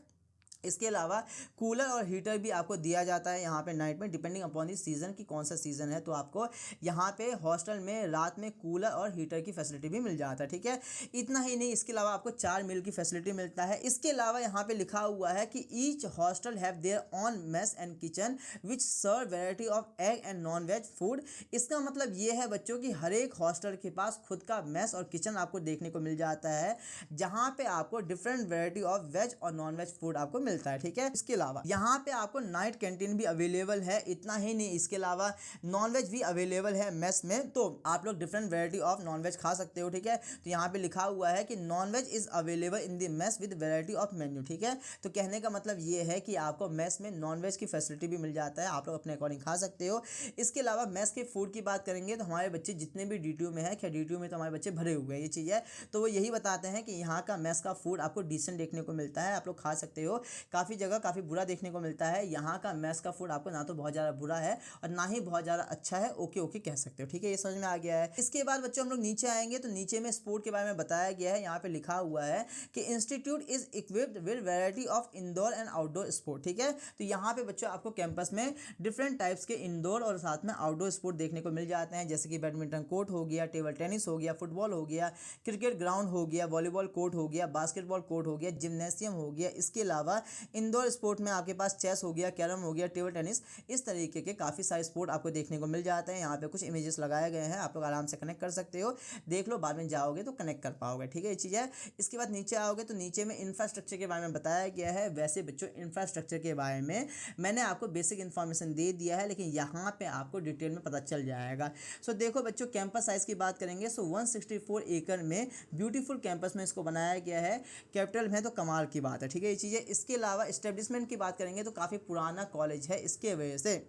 इसके अलावा कूलर और हीटर भी आपको दिया जाता है यहाँ पे नाइट में, डिपेंडिंग अपॉन दी सीज़न की कौन सा सीज़न है। तो आपको यहाँ पे हॉस्टल में रात में कूलर और हीटर की फैसिलिटी भी मिल जाता है, ठीक है। इतना ही नहीं, इसके अलावा आपको 4 मील की फैसिलिटी मिलता है। इसके अलावा यहाँ पे लिखा हुआ है कि each hostel have their own mess and kitchen which serve variety of egg and non veg food. इसका मतलब ये है बच्चों कि हर एक हॉस्टल के पास खुद का मेस और किचन आपको देखने को मिल जाता है, जहाँ पे आपको डिफरेंट वेराइटी ऑफ वेज और नॉन वेज फूड आपको मिलता है, ठीक है। इसके अलावा यहाँ पे आपको नाइट कैंटीन भी अवेलेबल है। इतना ही नहीं, इसके अलावा नॉनवेज भी अवेलेबल है मेस में, तो आप लोग डिफरेंट वेराइटी ऑफ नॉनवेज खा सकते हो, ठीक है। तो यहाँ पे लिखा हुआ है कि non veg is available in the mess with variety of menu, ठीक है। तो कहने का मतलब ये है कि आपको मेस में नॉनवेज की फैसिलिटी भी मिल जाता है, आप लोग अपने अकॉर्डिंग खा सकते हो। इसके अलावा मेस के फूड की बात करेंगे तो हमारे बच्चे जितने भी DTU में है, क्या DTU में तो हमारे बच्चे भरे हुए हैं, ये चीज़ है। तो वो यही बताते हैं कि यहाँ का मेस का फूड आपको डिसेंट देखने को मिलता है, आप लोग खा सकते हो। काफ़ी जगह काफ़ी बुरा देखने को मिलता है, यहाँ का मेस का फूड आपको ना तो बहुत ज़्यादा बुरा है और ना ही बहुत ज़्यादा अच्छा है, ओके ओके कह सकते हो, ठीक है। ये समझ में आ गया है। इसके बाद बच्चों हम लोग नीचे आएंगे तो नीचे में स्पोर्ट के बारे में बताया गया है। यहाँ पे लिखा हुआ है कि institute is equipped with variety of indoor and outdoor sport, ठीक है। तो यहाँ पे बच्चों आपको कैंपस में डिफरेंट टाइप्स के इंडोर और साथ में आउटडोर स्पोर्ट देखने को मिल जाते हैं, जैसे कि बैडमिंटन कोर्ट हो गया, टेबल टेनिस हो गया, फुटबॉल हो गया, क्रिकेट ग्राउंड हो गया, वॉलीबॉल कोर्ट हो गया, बास्केटबॉल कोर्ट हो गया, जिम्नेशियम हो गया। इसके अलावा इंडोर स्पोर्ट में आपके पास चेस हो गया, कैरम हो गया, टेबल टेनिस, इस तरीके के काफ़ी सारे स्पोर्ट आपको देखने को मिल जाते हैं। यहाँ पे कुछ इमेजेस लगाए गए हैं, आप लोग आराम से कनेक्ट कर सकते हो, देख लो, बाद में जाओगे तो कनेक्ट कर पाओगे, ठीक है, ये चीज़ है। इसके बाद नीचे आओगे तो नीचे में इंफ्रास्ट्रक्चर के बारे में बताया गया है। वैसे बच्चों इंफ्रास्ट्रक्चर के बारे में मैंने आपको बेसिक इन्फॉर्मेशन दे दिया है, लेकिन यहाँ पे आपको डिटेल में पता चल जाएगा। सो देखो बच्चों, कैंपस साइज़ की बात करेंगे सो 164 एकड़ में ब्यूटीफुल कैंपस में इसको बनाया गया है। कैपिटल में तो कमाल की बात है, ठीक है, ये चीज़ है। इसके अलावा इस्टेब्लिशमेंट की बात करेंगे तो काफ़ी पुराना कॉलेज है, इसके वजह से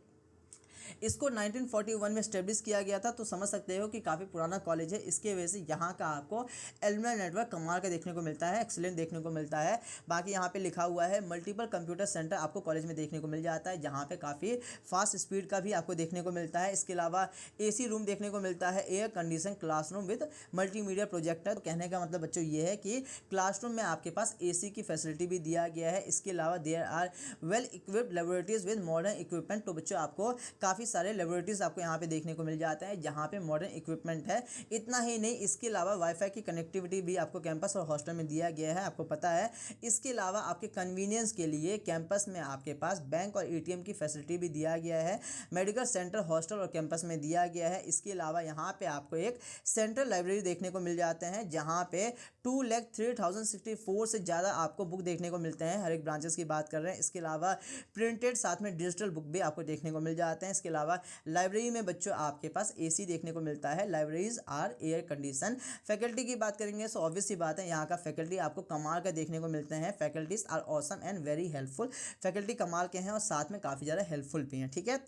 इसको 1941 में स्टेब्लिश किया गया था, तो समझ सकते हो कि काफ़ी पुराना कॉलेज है। इसके वजह से यहाँ का आपको एलुमनाई नेटवर्क कमाल का देखने को मिलता है, एक्सीलेंट देखने को मिलता है। बाकी यहाँ पे लिखा हुआ है मल्टीपल कंप्यूटर सेंटर आपको कॉलेज में देखने को मिल जाता है, जहाँ पे काफ़ी फास्ट स्पीड का भी आपको देखने को मिलता है। इसके अलावा AC रूम देखने को मिलता है, air condition classroom with multimedia projector. तो कहने का मतलब बच्चों ये है कि क्लासरूम में आपके पास AC की फैसिलिटी भी दिया गया है। इसके अलावा there are well equipped laboratories with modern equipment. तो बच्चों आपको काफ़ी सारे लेबोरेटरीज आपको यहाँ पे देखने को मिल जाते हैं, जहाँ पे मॉडर्न इक्विपमेंट है। इतना ही नहीं, इसके अलावा वाईफाई की कनेक्टिविटी भी आपको कैंपस और हॉस्टल में दिया गया है, आपको पता है। इसके अलावा आपके कन्वीनियंस के लिए कैंपस में आपके पास बैंक और ATM की फैसिलिटी भी दिया गया है। मेडिकल सेंटर हॉस्टल और कैंपस में दिया गया है। इसके अलावा यहाँ पे आपको एक सेंट्रल लाइब्रेरी देखने को मिल जाते हैं, जहाँ पे 2,03,064 से ज़्यादा आपको बुक देखने को मिलते हैं, हर एक ब्रांचेस की बात कर रहे हैं। इसके अलावा प्रिंटेड साथ में डिजिटल बुक भी आपको देखने को मिल जाते हैं। इसके अलावा लाइब्रेरी में बच्चों आपके पास AC देखने को मिलता है, libraries are air condition. Faculty की बात करेंगे सो ऑब्वियस सी बात है, यहाँ का फैकल्टी आपको कमाल का देखने को मिलते हैं। Faculties are awesome and very helpful. Faculty कमाल के हैं और साथ में काफ़ी ज़्यादा हेल्पफुल भी हैं, ठीक है।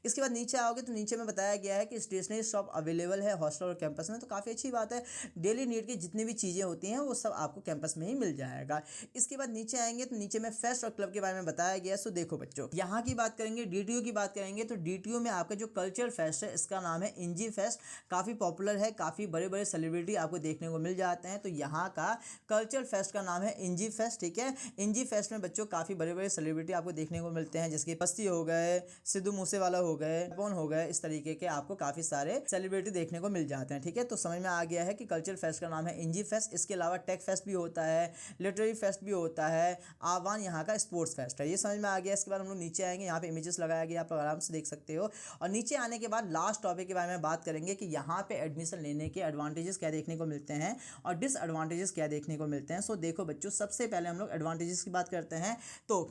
इसके बाद नीचे आओगे तो नीचे में बताया गया है कि स्टेशनरी शॉप अवेलेबल है हॉस्टल और कैंपस में, तो काफ़ी अच्छी बात है। डेली नीड की जितनी भी चीज़ें होती हैं वो सब आपको कैंपस में ही मिल जाएगा। इसके बाद नीचे आएंगे तो नीचे में फेस्ट और क्लब के बारे में बताया गया है। सो देखो बच्चों, यहाँ की बात करेंगे, DTU की बात करेंगे तो DTU में आपका जो कल्चरल फेस्ट है, इसका नाम है इंजी फेस्ट। काफ़ी पॉपुलर है, काफ़ी बड़े बड़े सेलिब्रिटी आपको देखने को मिल जाते हैं। तो यहाँ का कल्चरल फेस्ट का नाम है इंजी फेस्ट, ठीक है। इंजी फेस्ट में बच्चों काफ़ी बड़े बड़े सेलिब्रिटी आपको देखने को मिलते हैं, जैसे कि बस्ती हो गए, सिद्धू मूसेवाला हो गए, कौन हो गए, इस तरीके के आपको काफ़ी सारे सेलिब्रिटी देखने को मिल जाते हैं, ठीक है। तो समझ में आ गया है कि कल्चरल फेस्ट का नाम है इंजी फेस्ट। इसके अलावा टेक फेस्ट भी होता है, लिटरेरी फेस्ट भी होता है, आवान यहाँ का स्पोर्ट्स फेस्ट है, ये समझ में आ गया। इसके बाद हम लोग नीचे आएंगे, यहाँ पे इमेजेस लगाया गया, आप लोग आराम से देख सकते हो। और नीचे आने के बाद लास्ट टॉपिक के बारे में बात करेंगे कि यहाँ पे एडमिशन लेने के एडवांटेजेस क्या देखने को मिलते हैं और डिसएडवांटेजेस क्या देखने को मिलते हैं। सो देखो बच्चों, सबसे पहले हम लोग एडवांटेजेस की बात करते हैं। तो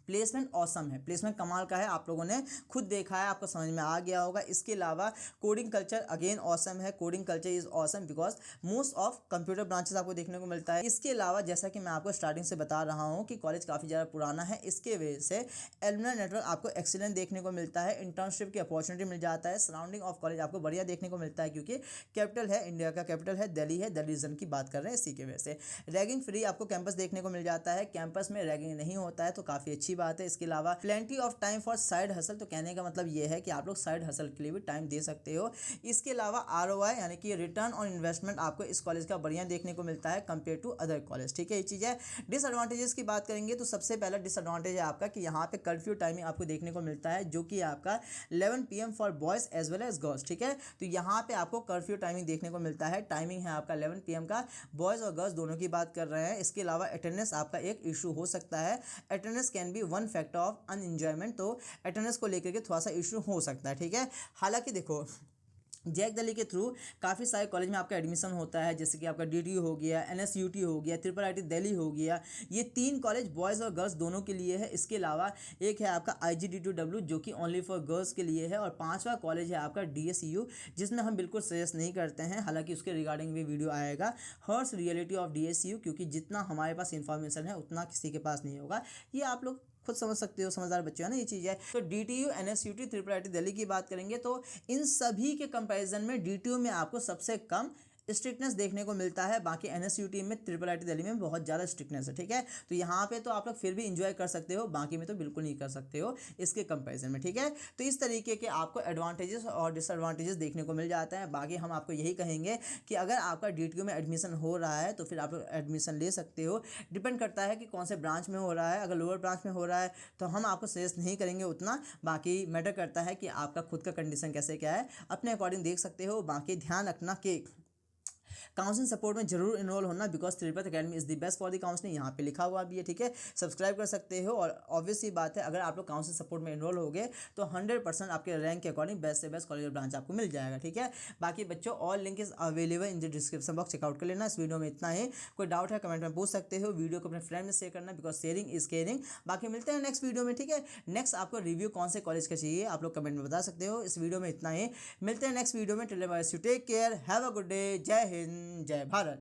प्लेसमेंट ऑसम है, प्लेसमेंट कमाल का है, आप लोगों ने खुद देखा है, आपको समझ में आ गया होगा। इसके अलावा कोडिंग कल्चर अगेन ऑसम है, coding culture is awesome because most of computer branches आपको देखने को मिलता है। इसके अलावा जैसा कि मैं आपको स्टार्टिंग से बता रहा हूँ कि कॉलेज काफ़ी ज़्यादा पुराना है, इसके वजह से एलुमनाई नेटवर्क आपको एक्सीलेंट देखने को मिलता है, इंटर्नशिप की अपॉर्चुनिटी मिल जाता है, सराउंडिंग ऑफ कॉलेज आपको बढ़िया देखने को मिलता है, क्योंकि कैपिटल है, इंडिया का कैपिटल है, दिल्ली है, दिल्ली रीजन की बात कर रहे हैं, इसी की वजह से। रैगिंग फ्री आपको कैंपस देखने को मिल जाता है, कैंपस में रैगिंग नहीं होता है, तो काफ़ी अच्छी बात है। इसके अलावा plenty of time for side hustle, तो कहने का मतलब ये है कि आप लोग साइड हसल के लिए भी टाइम दे सकते हो। इसके अलावा ROI यानी कि रिटर्न ऑन इन्वेस्टमेंट आपको इस कॉलेज का बढ़िया देखने को मिलता है कंपेयर टू अदर कॉलेज, ठीक है, ये चीज़ है। डिसएडवांटेजेस की बात करेंगे तो सबसे पहला डिसएडवांटेज है आपका कि यहाँ पे कर्फ्यू टाइमिंग आपको देखने को मिलता है, जो कि आपका 11 PM for boys as well as girls, ठीक है। तो यहाँ पे आपको कर्फ्यू टाइमिंग देखने को मिलता है। टाइमिंग है आपका 11 PM का, बॉयज़ और गर्ल्स दोनों की बात कर रहे हैं। इसके अलावा अटेंडेंस आपका एक इशू हो सकता है। Attendance can be one factor of unenjoyment, तो अटेंडेंस को लेकर के थोड़ा सा इशू हो सकता है, ठीक है। हालांकि देखो, जैक दिल्ली के थ्रू काफ़ी सारे कॉलेज में आपका एडमिशन होता है, जैसे कि आपका DTU हो गया, NSUT हो गया, IIIT दिल्ली हो गया। ये 3 कॉलेज बॉयज़ और गर्ल्स दोनों के लिए है। इसके अलावा एक है आपका IGDTW जो कि ओनली फॉर गर्ल्स के लिए है, और 5वां कॉलेज है आपका DSU, जिसमें हम बिल्कुल सजेस्ट नहीं करते हैं। हालांकि उसके रिगार्डिंग भी वीडियो आएगा, हर्ष रियलिटी ऑफ DSU, क्योंकि जितना हमारे पास इंफॉर्मेशन है उतना किसी के पास नहीं होगा। ये आप लोग खुद समझ सकते हो, समझदार बच्चे है ना, ये चीज़ है। तो DTU, NSUT, IIIT दिल्ली की बात करेंगे तो इन सभी के कंपैरिजन में DTU में आपको सबसे कम स्ट्रिक्टनेस देखने को मिलता है। बाकी NSUT में, IIIT दिल्ली में बहुत ज़्यादा स्ट्रिक्टनेस है, ठीक है। तो यहाँ पे तो आप लोग फिर भी इंजॉय कर सकते हो, बाकी में तो बिल्कुल नहीं कर सकते हो इसके कंपैरिजन में, ठीक है। तो इस तरीके के आपको एडवांटेजेस और डिसएडवांटेजेस देखने को मिल जाता है। बाकी हम आपको यही कहेंगे कि अगर आपका DTU में एडमिशन हो रहा है तो फिर आप लोग एडमिशन ले सकते हो। डिपेंड करता है कि कौन से ब्रांच में हो रहा है। अगर लोअर ब्रांच में हो रहा है तो हम आपको सजेस्ट नहीं करेंगे उतना। बाकी मैटर करता है कि आपका खुद का कंडीशन कैसे क्या है, अपने अकॉर्डिंग देख सकते हो। बाकी ध्यान रखना कि काउंसलिंग सपोर्ट में जरूर इनरोल होना, because Tirupati academy is the best for the counselling, यहाँ पे लिखा हुआ भी है, ठीक है। सब्सक्राइब कर सकते हो। और ऑब्वियस ही बात है, अगर आप लोग काउंसलिंग सपोर्ट में इनरोल हो गए तो 100% आपके रैंक के अकॉर्डिंग बेस्ट से बेस्ट कॉलेज और ब्रांच आपको मिल जाएगा, ठीक है। बाकी बच्चों, all link is available in the description box, checkout कर लेना। इस वीडियो में इतना ही। कोई डाउट है कमेंट में पूछ सकते हो। वीडियो को अपने फ्रेंड में शेयर करना, बिकॉज शेयरिंग इज केयरिंग। बाकी मिलते हैं नेक्स्ट वीडियो में, ठीक है। नेक्स्ट आपको रिव्यू कौन से कॉलेज का चाहिए आप लोग कमेंट में बता सकते हो। इस वीडियो में इतना ही। मिलते हैं नेक्स्ट वीडियो में। Take care, have a good day. जय हिंद, जय भारत।